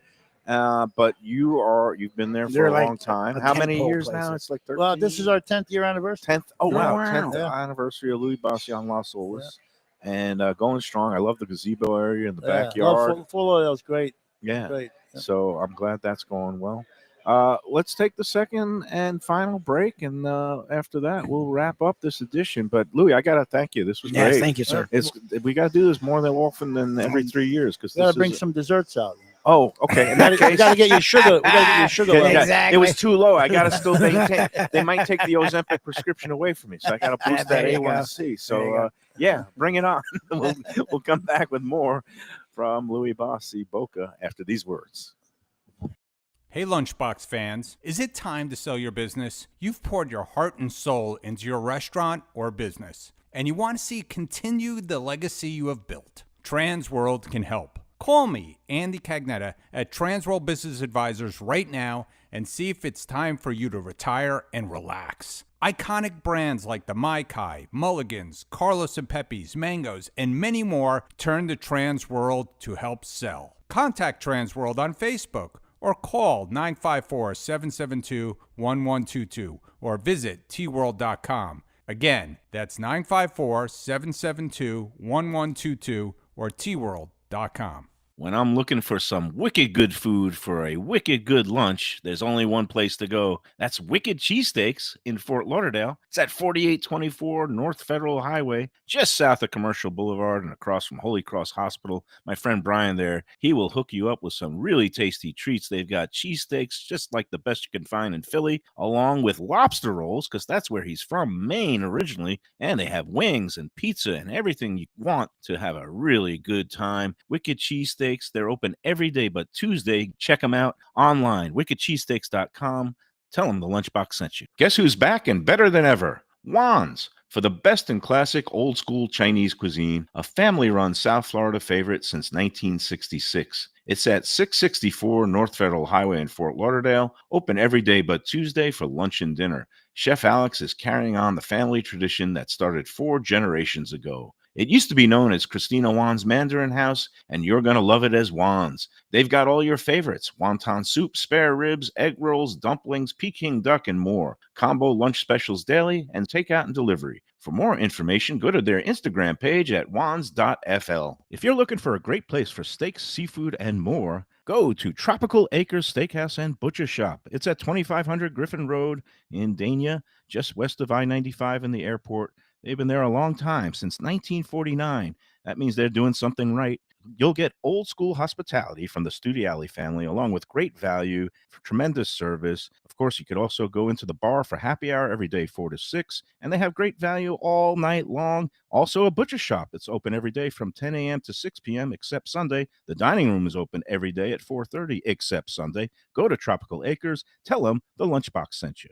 But you've been there for They're a like long time. a How many tentpole years place. now? It's like 13. Well, this is our 10th year anniversary. 10th. Oh wow! wow. 10th Yeah. anniversary of Louie Bossi on Los Olas, and going strong. I love the gazebo area in the Yeah, backyard. Fort Lauderdale's great. Yeah. Great. Yeah. So I'm glad that's going well. Let's take the second and final break, and after that, we'll wrap up this edition. But Louie, I gotta thank you. This was Yes, great. thank you, sir. We gotta do this more than often than every 3 years because We got to bring some desserts out. Oh, okay. In that We case, got to get your sugar. We got to get your sugar Yeah, level. yeah. Exactly. It was too low. I gotta still maintain. They might take the Ozempic prescription away from me, so I gotta boost that There you go. A1C. There you So go. yeah, bring it on. we'll come back with more from Louie Bossi Boca after these words. Hey, Lunchbox fans, is it time to sell your business? You've poured your heart and soul into your restaurant or business, and you want to see continue the legacy you have built. Transworld can help. Call me, Andy Cagnetta, at Transworld Business Advisors right now and see if it's time for you to retire and relax. Iconic brands like the Mai Kai, Mulligan's, Carlos and Pepe's, Mangoes, and many more turn to Transworld to help sell. Contact Transworld on Facebook or call 954-772-1122 or visit tworld.com. Again, that's 954-772-1122 or tworld.com. When I'm looking for some wicked good food for a wicked good lunch, there's only one place to go. That's Wicked Cheesesteaks in Fort Lauderdale. It's at 4824 North Federal Highway, just south of Commercial Boulevard and across from Holy Cross Hospital. My friend Brian there, he will hook you up with some really tasty treats. They've got cheesesteaks, just like the best you can find in Philly, along with lobster rolls, because that's where he's from, Maine originally. And they have wings and pizza and everything you want to have a really good time. Wicked Cheesesteaks. They're open every day but Tuesday. Check them out online, wickedcheesesteaks.com. Tell them the Lunchbox sent you. Guess who's back and better than ever? Juan's. For the best in classic old school Chinese cuisine, a family-run South Florida favorite since 1966. It's at 664 North Federal Highway in Fort Lauderdale, open every day but Tuesday for lunch and dinner. Chef Alex is carrying on the family tradition that started 4 generations ago. It used to be known as Christina Juan's Mandarin House, and you're going to love it as Juan's. They've got all your favorites: wonton soup, spare ribs, egg rolls, dumplings, Peking duck, and more. Combo lunch specials daily and takeout and delivery. For more information, go to their Instagram page at wans.fl. If you're looking for a great place for steaks, seafood, and more, go to Tropical Acres Steakhouse and Butcher Shop. It's at 2500 Griffin Road in Dania, just west of I-95 in the airport. They've been there a long time, since 1949. That means they're doing something right. You'll get old school hospitality from the Studiali family, along with great value, for tremendous service. Of course, you could also go into the bar for happy hour every day, 4 to 6, and they have great value all night long. Also, a butcher shop that's open every day from 10 a.m. to 6 p.m. except Sunday. The dining room is open every day at 4:30 except Sunday. Go to Tropical Acres. Tell them the Lunchbox sent you.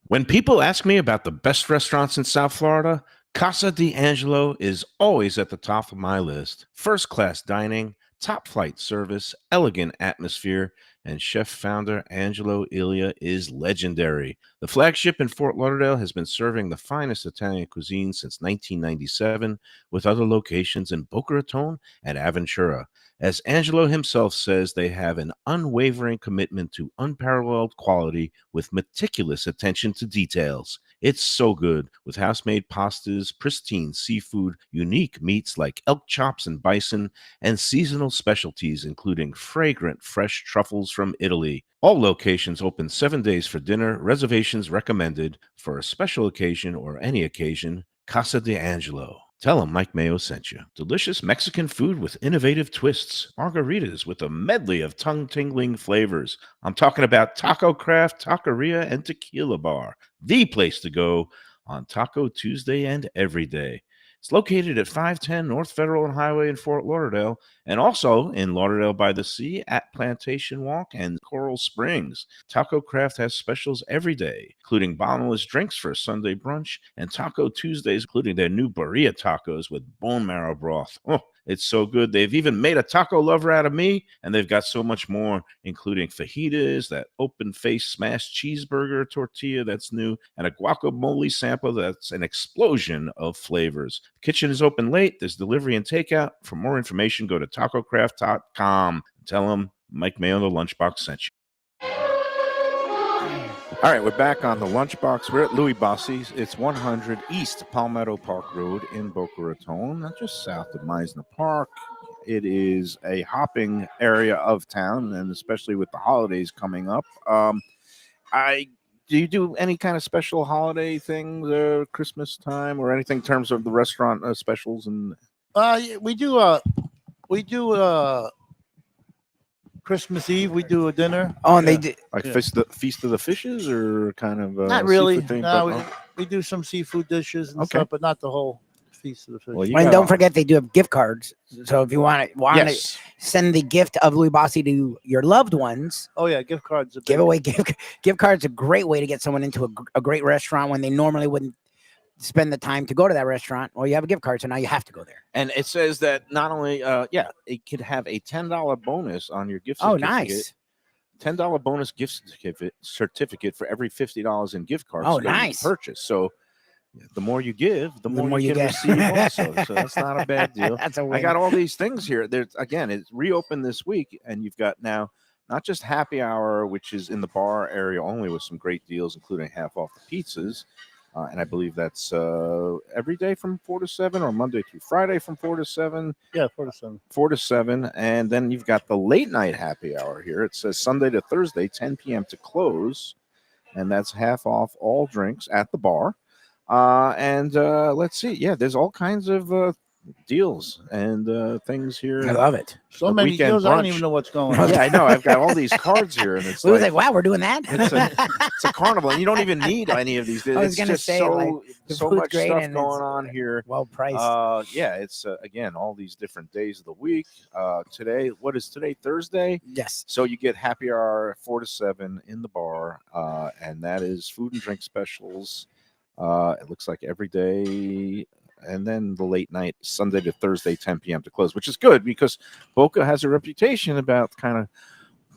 When people ask me about the best restaurants in South Florida, Casa d'Angelo is always at the top of my list. First-class dining, top-flight service, elegant atmosphere, and chef founder Angelo Ilia is legendary. The flagship in Fort Lauderdale has been serving the finest Italian cuisine since 1997, with other locations in Boca Raton and Aventura. As Angelo himself says, they have an unwavering commitment to unparalleled quality with meticulous attention to details. It's so good, with house-made pastas, pristine seafood, unique meats like elk chops and bison, and seasonal specialties including fragrant fresh truffles from Italy. All locations open 7 days for dinner. Reservations recommended. For a special occasion or any occasion, Casa d'Angelo. Tell them Mike Mayo sent you. Delicious Mexican food with innovative twists. Margaritas with a medley of tongue-tingling flavors. I'm talking about Taco Craft, Taqueria, and Tequila Bar. The place to go on Taco Tuesday and every day. It's located at 510 North Federal and Highway in Fort Lauderdale, and also in Lauderdale by the Sea at Plantation Walk and Coral Springs. Taco Craft has specials every day, including bottomless drinks for a Sunday brunch, and Taco Tuesdays, including their new birria tacos with bone marrow broth. Oh, it's so good. They've even made a taco lover out of me, and they've got so much more, including fajitas, that open-face smashed cheeseburger tortilla that's new, and a guacamole sampler that's an explosion of flavors. The kitchen is open late. There's delivery and takeout. For more information, go to tacocraft.com. Tell them Mike Mayo, the Lunchbox, sent you. All right, we're back on the Lunchbox. We're at Louie Bossi's. It's 100 East Palmetto Park Road in Boca Raton, just south of Meisner Park. It is a hopping area of town, and especially with the holidays coming up. Do you do any kind of special holiday things, Christmas time, or anything in terms of the restaurant specials? And We do Christmas Eve. We do a dinner. Oh, and they did. like Feast of the Fishes, or kind of Not really. seafood thing? No, we do some seafood dishes and stuff, but not the whole Feast of the Fish. Well, And don't forget, they do have gift cards. So if you want to send the gift of Louie Bossi to your loved ones, Oh yeah, gift cards. giveaway gift cards a great way to get someone into a great restaurant when they normally wouldn't spend the time to go to that restaurant. Well, you have a gift card, so now you have to go there. And it says that not only, it could have a $10 bonus on your gift Oh, certificate. nice. $10 bonus gift certificate for every $50 in gift cards. Oh, that you nice. purchase. So the more you give, the more you can get. receive also. So that's not a bad deal. That's a I win. got all these things here. There's again, it's reopened this week, and you've got now not just happy hour, which is in the bar area only with some great deals, including half off the pizzas. And I believe that's every day from 4 to 7, or Monday through Friday from 4 to 7. Yeah, 4 to 7. 4 to 7. And then you've got the late night happy hour here. It says Sunday to Thursday, 10 p.m. to close. And that's half off all drinks at the bar. Let's see. Yeah, there's all kinds of deals and things here. I love it. So The many weekend deals. I don't brunch. even know what's going on. Yeah, I know. I've got all these cards here, and it's We was like, wow, we're doing that. it's a carnival, and you don't even need any of these. I was It's gonna just say, like, the so food's much great stuff and going it's on here. well priced. It's again all these different days of the week. Today, what is today? Thursday. Yes. So you get happy hour 4 to 7 in the bar, and that is food and drink specials. It looks like every day. And then the late night, Sunday to Thursday, 10 p.m. to close, which is good because Boca has a reputation about kind of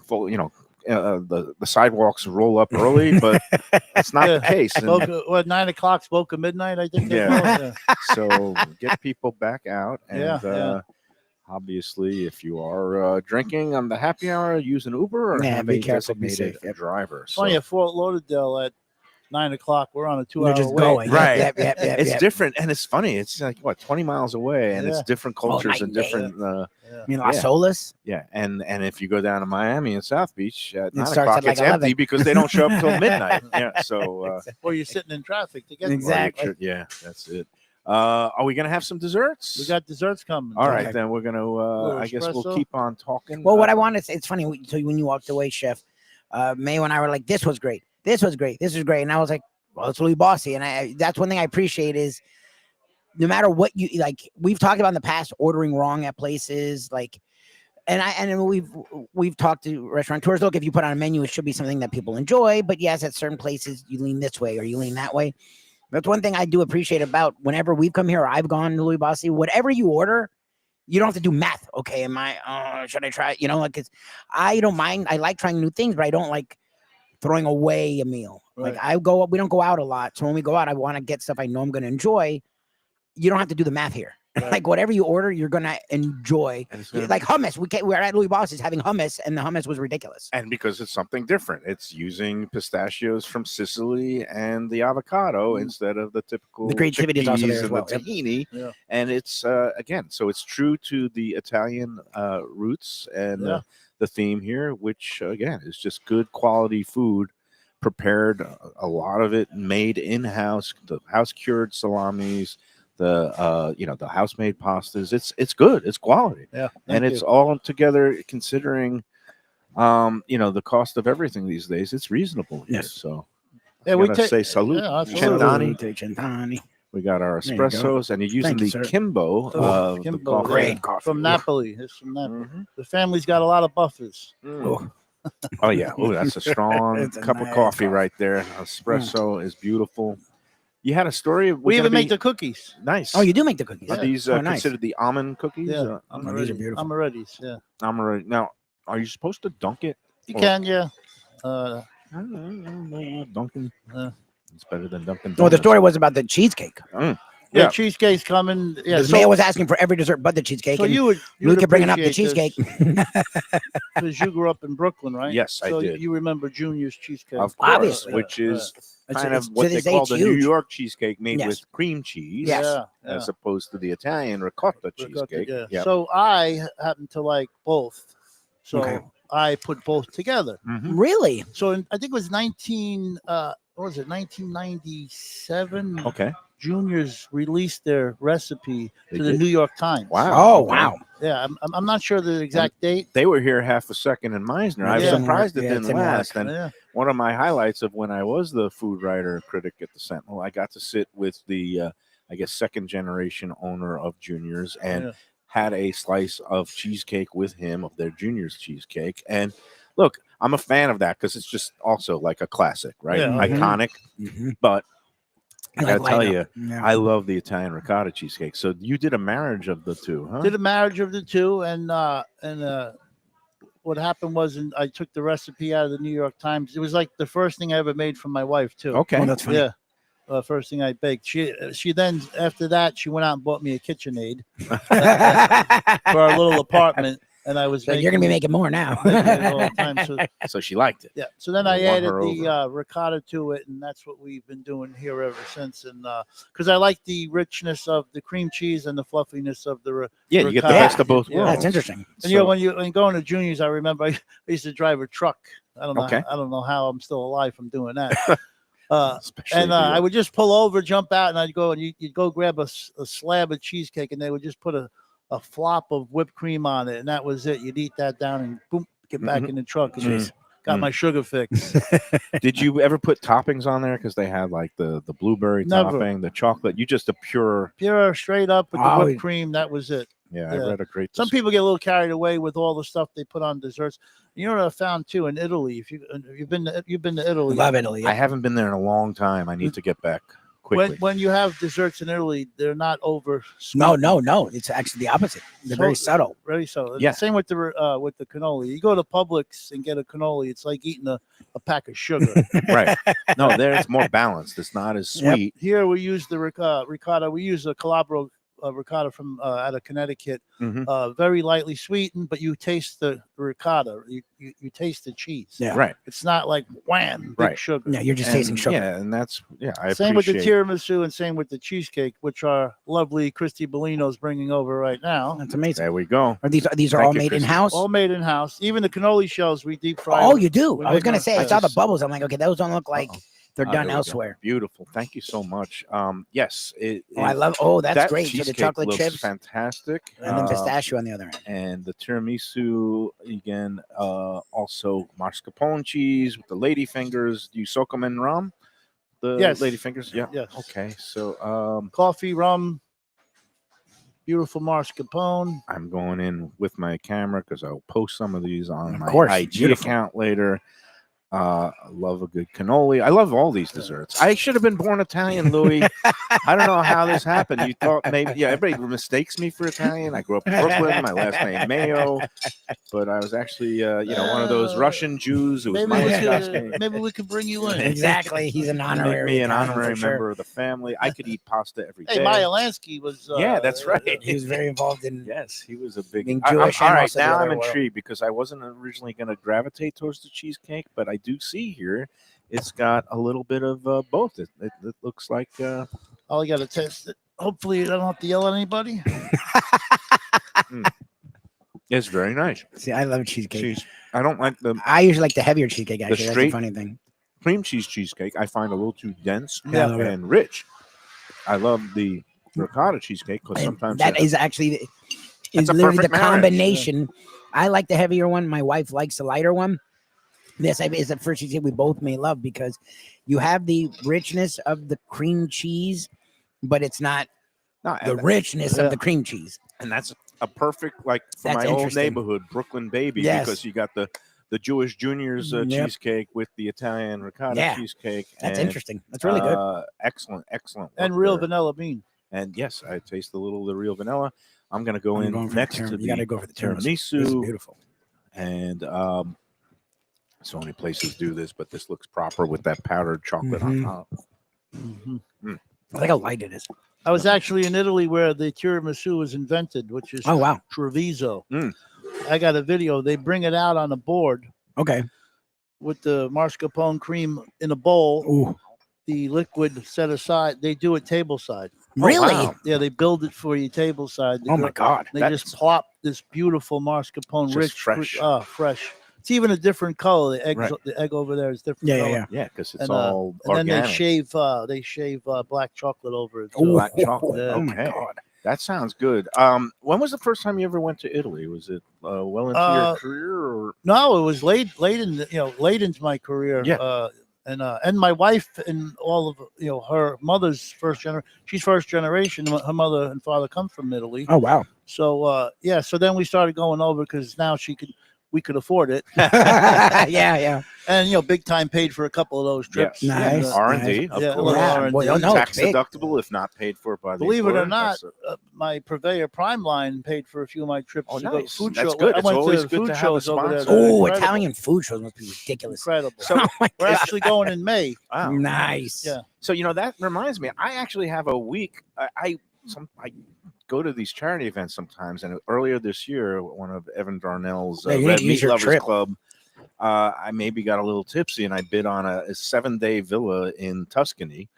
full, the sidewalks roll up early, but that's not the case. And, Boca, 9 o'clock, Boca midnight, I think. Yeah. So get people back out. And Yeah. obviously, if you are drinking on the happy hour, use an Uber or have be a careful, be designated safe. Yep. driver. Funny, at Fort Lauderdale at 9 o'clock, we're on a 2 We're hour just wait. going. Right. Yep. It's different, and it's funny. It's like 20 miles away, and it's Yeah. different cultures night and and day. different. You know, Las Olas. Yeah, and if you go down to Miami and South Beach at 9 starts o'clock, at like it's empty 11. because they don't show up till midnight. Yeah, so Or you're sitting in traffic to get Exactly. yeah, that's it. Are we gonna have some desserts? We got desserts coming. All right, then we're gonna. I guess we'll espresso? keep on talking. Well, what I wanted to say, it's funny. So when you walked away, Chef, Mayo and I were like, "This was great. This was great. This was great." And I was like, "Well, it's Louie Bossi," and that's one thing I appreciate is no matter what you like. We've talked about in the past ordering wrong at places, like, and we've talked to restaurateurs. Look, if you put on a menu, it should be something that people enjoy. But yes, at certain places you lean this way or you lean that way. That's one thing I do appreciate about whenever we've come here or I've gone to Louie Bossi. Whatever you order, you don't have to do math. Okay, should I try? Like I don't mind. I like trying new things, but I don't like throwing away a meal. Right. Like we don't go out a lot, so when we go out, I want to get stuff I know I'm going to enjoy. You don't have to do the math here. Right. Like whatever you order, you're gonna enjoy. Like hummus, we're at Louie Bossi's having hummus, and the hummus was ridiculous. And because it's something different, it's using pistachios from Sicily and the avocado instead of the typical. The creativity is also there as well. The tahini, and it's again, so it's true to the Italian roots and the theme here, which again is just good quality food. Prepared, a lot of it made in house. The house cured salamis. The house made pastas. It's good. It's quality. Yeah. And it's all together considering the cost of everything these days. It's reasonable here. Yes. So we say salute. Yeah, Centani. We got our espressos, and you're using the Kimbo of the coffee. Great coffee from Napoli. It's from Napoli. The family's got a lot of buffers. Oh yeah. Oh, that's a strong cup of coffee right there. Espresso is beautiful. You had a story. We even make the cookies. Nice. Oh, you do make the cookies. Are these nice. considered the almond cookies? Yeah. These are beautiful. Amarettis, yeah. Amaretti. Now, are you supposed to dunk it? You can, yeah. I don't know. Dunkin'. It's better than Dunkin'. Well, the story was about the cheesecake. Yeah, cheesecake's coming. Yeah, Mayo was asking for every dessert but the cheesecake. So you kept bringing up the cheesecake because you grew up in Brooklyn, right? Yes, I did. You remember Junior's cheesecake, of course, obviously, which is kind it's of what they call the huge. New York cheesecake, made with cream cheese, as opposed to the Italian ricotta cheesecake. Yeah. Yep. So I happen to like both. So I put both together. Really? So I think it was 1997. Okay. Juniors released their recipe to the New York Times. Wow. Oh, wow. Yeah, I'm not sure the exact date. They were here half a second in Meisner. I was surprised it didn't last. And one of my highlights of when I was the food writer critic at the Sentinel, I got to sit with the, second generation owner of Juniors and had a slice of cheesecake with him, of their Juniors cheesecake. And look, I'm a fan of that because it's just also like a classic, right? Iconic, but I gotta tell you, I love the Italian ricotta cheesecake. So you did a marriage of the two, huh? Did a marriage of the two, and what happened was, I took the recipe out of the New York Times. It was like the first thing I ever made for my wife too. Okay, that's funny. Yeah, first thing I baked. She then after that she went out and bought me a KitchenAid for our little apartment. And I was you're gonna be making more now. all the time, so she liked it. Yeah. So then I added the ricotta to it, and that's what we've been doing here ever since. And because I like the richness of the cream cheese and the fluffiness of the ricotta. You get the best of both worlds. That's interesting. And when going to Juniors, I remember I used to drive a truck. I don't know how I'm still alive from doing that. I would just pull over, jump out, and I'd go and you'd go grab a slab of cheesecake, and they would just put a flop of whipped cream on it, and that was it. You'd eat that down and boom, get back in the truck and just got my sugar fix. Did you ever put toppings on there? Because they had like the blueberry topping, the chocolate. You just pure straight up with the whipped cream. That was it. Yeah, I read a great. Some people get a little carried away with all the stuff they put on desserts. You know what I found too in Italy? If you've been to Italy, love Italy. I haven't been there in a long time. I need to get back. When you have desserts in Italy, they're not over. No. It's actually the opposite. They're very subtle. Very subtle. Yeah. Same with the cannoli. You go to Publix and get a cannoli, it's like eating a pack of sugar. Right. No, there's more balanced. It's not as sweet. Here we use the ricotta. We use a Calabro ricotta from out of Connecticut. Very lightly sweetened, but you taste the ricotta. You taste the cheese. Yeah. Right. It's not like wham, big sugar. Yeah, you're just tasting sugar. Yeah, and that's same with the tiramisu and same with the cheesecake, which our lovely Christy Bellino's bringing over right now. That's amazing. There we go. These are all made in house. All made in house. Even the cannoli shells we deep fry. Oh, you do. I was gonna say I saw the bubbles. I'm like, okay, those don't look like they're done elsewhere. Beautiful. Thank you so much. Yes. I love. Oh, that's great. So the chocolate looks chips, fantastic, and then pistachio on the other end. And the tiramisu again. Also mascarpone cheese with the lady fingers. Do you soak them in rum? The lady fingers. Yeah. Yes. Okay. So coffee, rum. Beautiful mascarpone. I'm going in with my camera because I'll post some of these on Of my course, IG beautiful. account later. I love a good cannoli. I love all these desserts. I should have been born Italian, Louie. I don't know how this happened. You thought maybe, yeah, everybody mistakes me for Italian. I grew up in Brooklyn. My last name Mayo, but I was actually, one of those Russian Jews who was Maybe we could bring you in. Exactly. He's an make honorary. me an Italian honorary for sure. member of the family. I could eat pasta every day. Hey, Maya Lansky was. Yeah, that's right. He was very involved in. Yes, he was a big. Being I'm Jewish all and right, also the now other I'm world. intrigued because I wasn't originally going to gravitate towards the cheesecake, but I do see here it's got a little bit of both. It looks like. Oh, you got to test it. Hopefully, I don't have to yell at anybody. It's very nice. See, I love cheesecake. I don't like the I usually like the heavier cheesecake. Actually, that's straight- the funny thing. cream cheese cheesecake. I find a little too dense Yeah, I love it. and rich. I love the ricotta cheesecake because And sometimes that is actually That's is a literally the perfect marriage. combination. I like the heavier one. My wife likes the lighter one. This is the first cheesecake we both may love because you have the richness of the cream cheese, but it's not the richness of the cream cheese. and that's a perfect for That's my old interesting. neighborhood, Brooklyn baby, Yes. because you got the Jewish Junior's Yep. cheesecake with the Italian ricotta Yeah. cheesecake. That's and, interesting. That's really good. Excellent. And work real there. vanilla bean. And yes, I taste a little of the real vanilla. I'm going to go I'm in going for next the to you got to the go for the tiramisu. This is tiramisu, beautiful. and so many places do this, but this looks proper with that powdered chocolate on Mhm. top. I like how light it is. I was actually in Italy where the tiramisu was invented, which is Oh wow. Treviso. Mm. I got a video. They bring it out on a board Okay. with the mascarpone cream in a bowl. Ooh. The liquid set aside. They do it tableside. Really? wow. Yeah, they build it for you tableside. The Oh my girl- god. They That's- just plop this beautiful mascarpone, Just rich, fresh. fresh. It's even a different color. The egg, Right. the egg over there is different. Yeah, yeah, color. yeah. Yeah, because it's And, all And then organic. they shave black chocolate over it. Ooh. Black chocolate. Yeah. Oh my Okay. god. That sounds good. When was the first time you ever went to Italy? Was it well into your career, or No, it was late into my career. Yeah. And my wife and all of her mother's first generation. She's first generation. Her mother and father come from Italy. Oh wow. So so then we started going over because now we could afford it, yeah, yeah. and big time paid for a couple of those trips. Yes. Nice. And, R&D? Of yeah, a course. little Yeah, R&D. well, no, Tax it's big. deductible if not paid for by the Believe it or employer. not, That's my purveyor Prime Line paid for a few of my trips. Oh, to go to nice. food That's show. good. I It's went always to good food to have a shows over there. sponsor. They're Oh, incredible. Italian food shows must be ridiculous. Incredible. So- Oh my We're god. actually going in May. wow. Nice. Yeah. So that reminds me. I actually have a week. I go to these charity events sometimes, and earlier this year, one of Evan Darnell's Yeah, you need Red to use Meat your Lovers trip. Club. I maybe got a little tipsy, and I bid on a 7-day villa in Tuscany,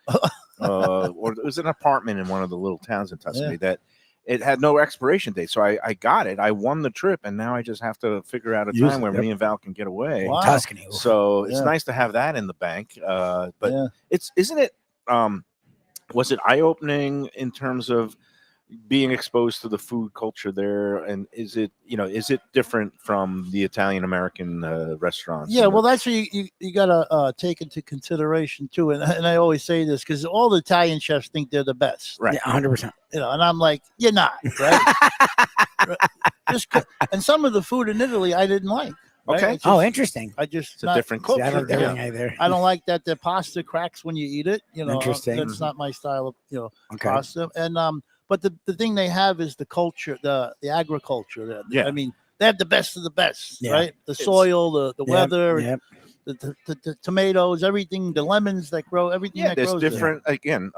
or it was an apartment in one of the little towns in Tuscany that. It had no expiration date, so I got it. I won the trip, and now I just have to figure out a Use time it, where yep. me and Val can get away. Wow. Tuscany. Ooh. So it's Yeah. nice to have that in the bank. But Yeah. isn't it? Was it eye opening in terms of being exposed to the food culture there, and is it different from the Italian American restaurants? Yeah, and well, that's what you gotta take into consideration too. And I always say this because all the Italian chefs think they're the best. Right. Yeah, 100%. And I'm like, you're not, right? And some of the food in Italy I didn't like. right? Okay. It's Oh, just- interesting. I just It's a not- different See, I culture. don't do everything either. I don't like that the pasta cracks when you eat it. Interesting. That's not my style of Okay. pasta. And but the thing they have is the culture, the agriculture. Yeah. I mean, they have the best of the best, Yeah. right? The soil, the Yep, weather, Yep. the tomatoes, everything, the lemons that grow, everything Yeah, that there's grows there. different again.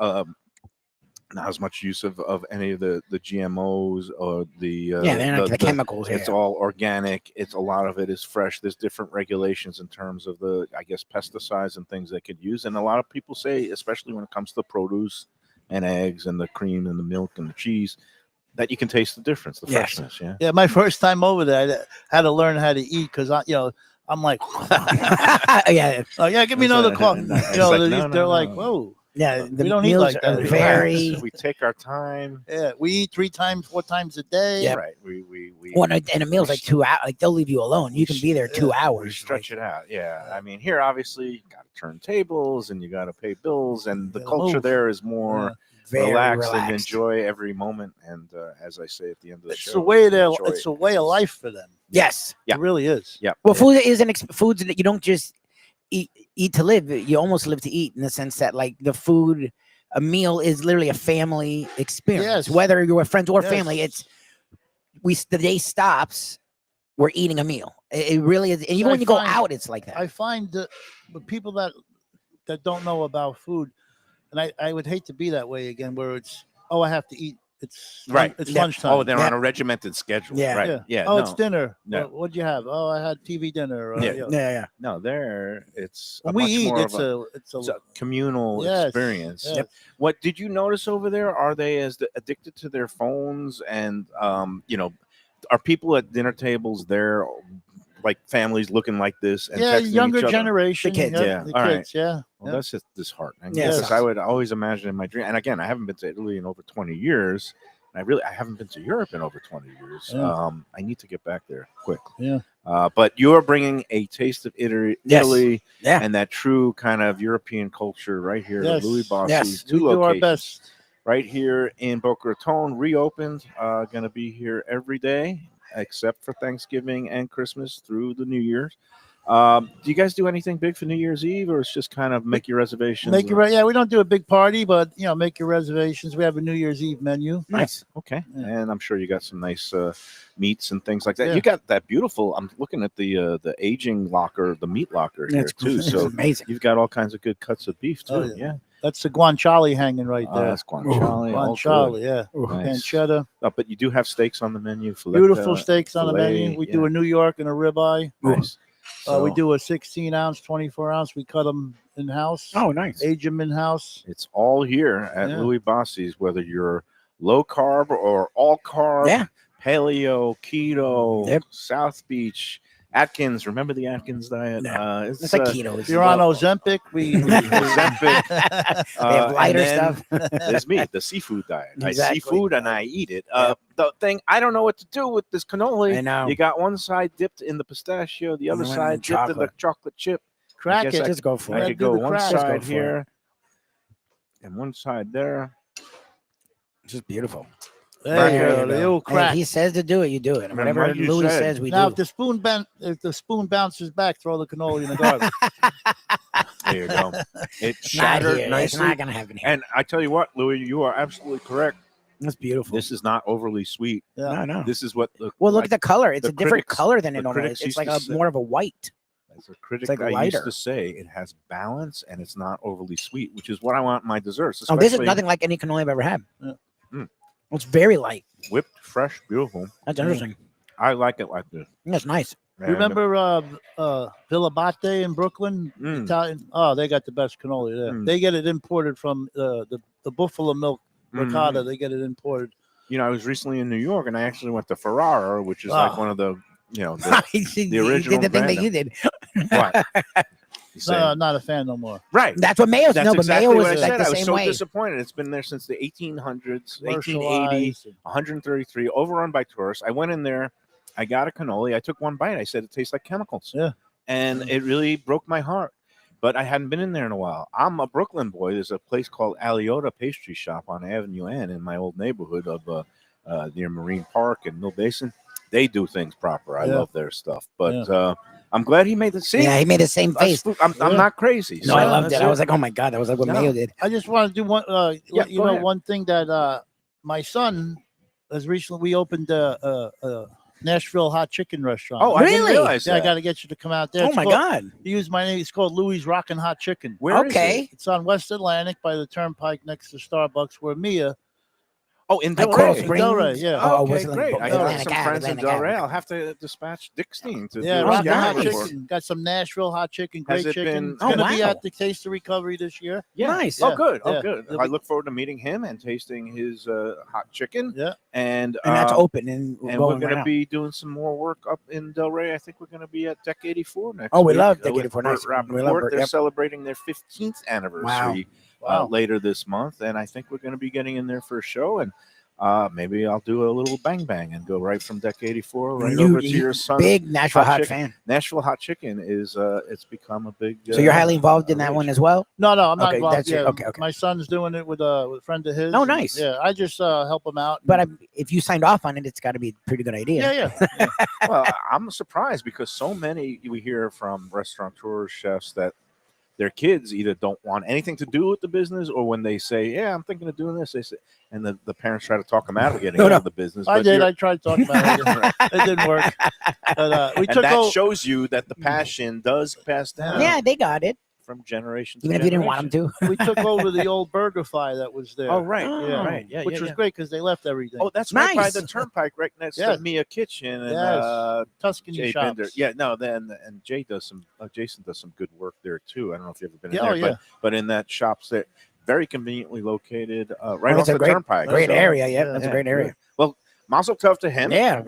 Not as much use of any of the GMOs or the Yeah, they're not the chemicals. It's Yeah. all organic. It's a lot of it is fresh. There's different regulations in terms of the, I guess, pesticides and things they could use. And a lot of people say, especially when it comes to produce and eggs and the cream and the milk and the cheese, that you can taste the difference, the Yes. freshness. Yeah. Yeah, my first time over there, I had to learn how to eat because I'm like, yeah. oh yeah, give me another coffee. And it's like, no, They're no, like, no. whoa, Yeah. The We don't eat meals like that are anymore. very. We take our time. yeah, we eat 3 times, 4 times a day. Yep. Right. We Well, and a meal's like 2 hours. Like they'll leave you alone. You can be there 2 we hours. stretch it out. Yeah. I mean, here, obviously, you got to turn tables and you got to pay bills. And the Yeah, culture move. there is more Very relax and relaxed. enjoy every moment. And as I say at the end of the show, It's a way enjoy it's it. a way of life for them. Yes. Yeah. It really is. Yeah. Well, food is foods that you don't just eat to live. You almost live to eat, in the sense that, like, the food, a meal is literally a family experience. Yes. Whether you're with friends or Yes. family, the day stops. We're eating a meal. It really is. And even when you go out, it's like that. I find that the people that don't know about food, and I would hate to be that way again, where it's, oh, I have to eat. It's Right. It's Yeah. lunchtime. Oh, they're on a regimented schedule. Yeah. Right. Yeah. Oh, no. it's dinner. No. What'd you have? Oh, I had TV dinner. Yeah. You know. Yeah. No, it's When a we much eat, more it's of a it's a communal yes, experience. yes. What did you notice over there? Are they as addicted to their phones? And are people at dinner tables there, like families looking like this and Yeah, texting younger each other? generation. The kids. Yeah, the all right. kids. Yeah. Well, yeah. that's just disheartening. Yes. Because I would always imagine in my dream. And again, I haven't been to Italy in over 20 years. And I haven't been to Europe in over 20 years. Yeah. I need to get back there quick. Yeah. But you're bringing a taste of Italy, Yeah. and that true kind of European culture right here Yes. at Louie Bossi's Yes. two We do our locations. best. Right here in Boca Raton, reopened. Going to be here every day except for Thanksgiving and Christmas through the New Year's. Do you guys do anything big for New Year's Eve, or it's just kind of make your reservations? Yeah, we don't do a big party, but make your reservations. We have a New Year's Eve menu. Nice. Okay. Yeah. And I'm sure you got some nice meats and things like that. Yeah. You got that beautiful. I'm looking at the aging locker, the meat locker here too. It's So amazing. you've got all kinds of good cuts of beef too. Oh, yeah. yeah. That's the guanciale hanging right there. That's guanciale. all Guanciale, yeah. good. Nice. Pancetta. But you do have steaks on the menu. Beautiful steaks on the filet, menu. We do a New York and a ribeye. Nice. We So do a 16-ounce, 24-ounce. We cut them in house. Oh, nice. Age them in house. it's all here at Yeah. Louie Bossi's, whether you're low carb or all carb, Yeah. paleo, keto, Yep. South Beach, Atkins. Remember the Atkins diet? Yeah. It's It's like keto. If you're on Ozempic, we Ozempic. They have lighter and then stuff. There's me, the seafood diet. Exactly. I see food and I eat it. The thing, I don't know what to do with this cannoli. I know. You got one side dipped in the pistachio, the other And one side in dipped in the chocolate chip. crack guess it. Just go for I it. could do go the one crack. Just go side for here and one side there. It's just beautiful. There you There go. you The go. old Hey, crack. he says to do it, you do it. And whatever what you Louis said. says, we Now, do. if the spoon bounces back, throw the cannoli in the garbage. There you go. It Not shattered here. It's nicely. not gonna happen here. And I tell you what, Louis, you are absolutely correct. That's beautiful. This is not overly sweet. Yeah. No. This is what the Well, look at the color. It's the a different critics- color than the it normally critics is. It's used like to say- more of a white. as a critic like I lighter. used to say, it has balance and it's not overly sweet, which is what I want in my desserts. Oh, this is especially nothing like any cannoli I've ever had. Yeah. Mm. It's very light. whipped, fresh, beautiful. That's interesting. I like it like this. That's nice. And, Remember Villa Bate in Brooklyn? Mm. Italian. Oh, they got the best cannoli there. Mm. They get it imported from the buffalo milk ricotta. Mhm. They get it imported. I was recently in New York and I actually went to Ferrara, which is like Oh. one of the, the the original did the thing that brand. you did. what? You say- No, not a fan no more. right. That's what Mayo's. That's No, but exactly Mayo what was I like said. the I was same so way. disappointed. It's been there since the 1800s, 1880, Commercialized. 133, overrun by tourists. I went in there. I got a cannoli. I took one bite. I said it tastes like chemicals. Yeah. And it really broke my heart. But I hadn't been in there in a while. I'm a Brooklyn boy. There's a place called Aliota Pastry Shop on Avenue N in my old neighborhood of near Marine Park and Mill Basin. They do things proper. I Yeah. love their stuff. But I'm glad he made the same. Yeah, he made the same face. I'm not crazy. No, So I loved that's it. I was like, oh my god, that was like what No. Mayo did. I just want to do one. Yeah, You go know, ahead. one thing that my son has recently. We opened a Nashville hot chicken restaurant. Oh, I didn't Really? realize yeah, I that. got to get you to come out there. Oh It's my called- god. He used my name. It's called Louie's Rockin' Hot Chicken. Where is Okay. it? It's on West Atlantic by the Turnpike next to Starbucks, where Mia. Oh, in Like Delray. Coral Springs. Springs. Delray, yeah. Oh, okay, wasn't great. like I Atlantic got some Ave, friends in Atlantic Delray. Ave. I'll have to dispatch Dickstein to Yeah, do a Rockin' nice. Hot scouting report. Chicken. Got some Nashville hot chicken. Has Great it chicken. been- It's Oh, going to wow. be at the Taste of Recovery this year. Yeah. Nice. Oh, Yeah, good. Oh, yeah. good. It'll I be- look forward to meeting him and tasting his hot chicken. Yeah. And And that's open and, and we're going going right to now. be doing some more work up in Delray. I think we're going to be at Deck 84 next Oh, we week, love Deck with 84. Burt Nice. We love Rappaport. Burt, They're yep. celebrating their 15th anniversary Wow. later this month. And I think we're going to be getting in there for a show. And maybe I'll do a little bang bang and go right from deck 84 right You- over to you your son's big Nashville hot chicken. fan. Nashville hot chicken is it's become a big. So you're highly involved in that one as well. No, I'm not Okay, involved. that's it. Yeah, Okay. My son's doing it with a friend of his. Oh, and, nice. Yeah, I just help him out. But if you signed off on it, it's got to be a pretty good idea. yeah. Well, I'm surprised because so many we hear from restaurateurs, chefs that their kids either don't want anything to do with the business, or when they say, "Yeah, I'm thinking of doing this," they say, and the parents try to talk them out of getting out of the business. I but did. you're- I tried talking about it. It didn't work. But we and took that over. shows you that the passion does pass down Yeah, they got it. from generation to Even if you didn't want generation. them to. We took over the old BurgerFi that was there. Oh, right. Oh. Right. Yeah. which yeah, was yeah. great because they left everything. Oh, that's right by Nice. the turnpike, right next Yes. to Mia Kitchen and Yes. Tuscany Jay shops. Bender. Yeah, no, then and Jay does some. Jason does some good work there too. I don't know if you've ever been Yeah, in there, but in that shops that very conveniently located, right Oh, off that's a the great- turnpike. Great So, area. Yeah, that's a yeah, great area. good. Well, Mazel tov to him. Yeah,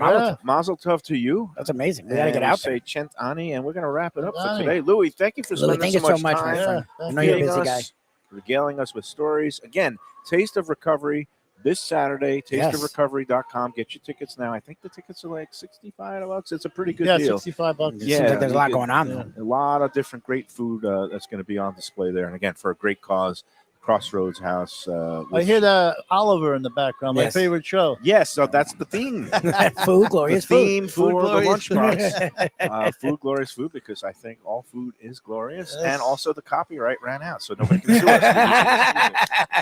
Mazel tov to you. that's amazing. We got to get And we out say there. Chent Ani, and we're going to wrap it up for Ani. today. Louie, thank you for Louie, spending thank you so so much much, my time. friend. Yeah, I know you're a feeding busy guy. us, regaling us with stories. Again, Taste of Recovery this Saturday, Yes. tasteofrecovery.com. Get your tickets now. I think the tickets are like $65. It's a pretty good yeah, deal. $65. It Yeah, seems like there's a you lot could- going on. yeah. Though. A lot of different great food that's going to be on display there. And again, for a great cause, Crossroads House. I which- hear the Oliver in the background. My Yes. favorite show. Yes, so that's the theme. Food, glorious the food. theme for the glorious lunchbox. Food, glorious food, because I think all food is glorious. Yes. And also the copyright ran out, so nobody can sue us.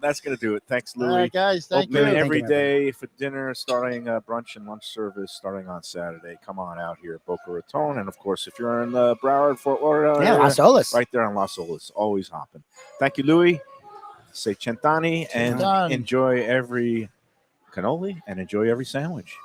That's going to do it. Thanks, All Louie. right, guys. Thank Open you. every Thank you, my day for dinner, starting brunch and lunch service starting on Saturday. Come on out here at Boca Raton. And, of course, if you're in the Broward, Fort Lauderdale Yeah, area, Las Olas. right there on Las Olas, always hopping. Thank you, Louie. Say Centani and Centani. enjoy every cannoli and enjoy every sandwich.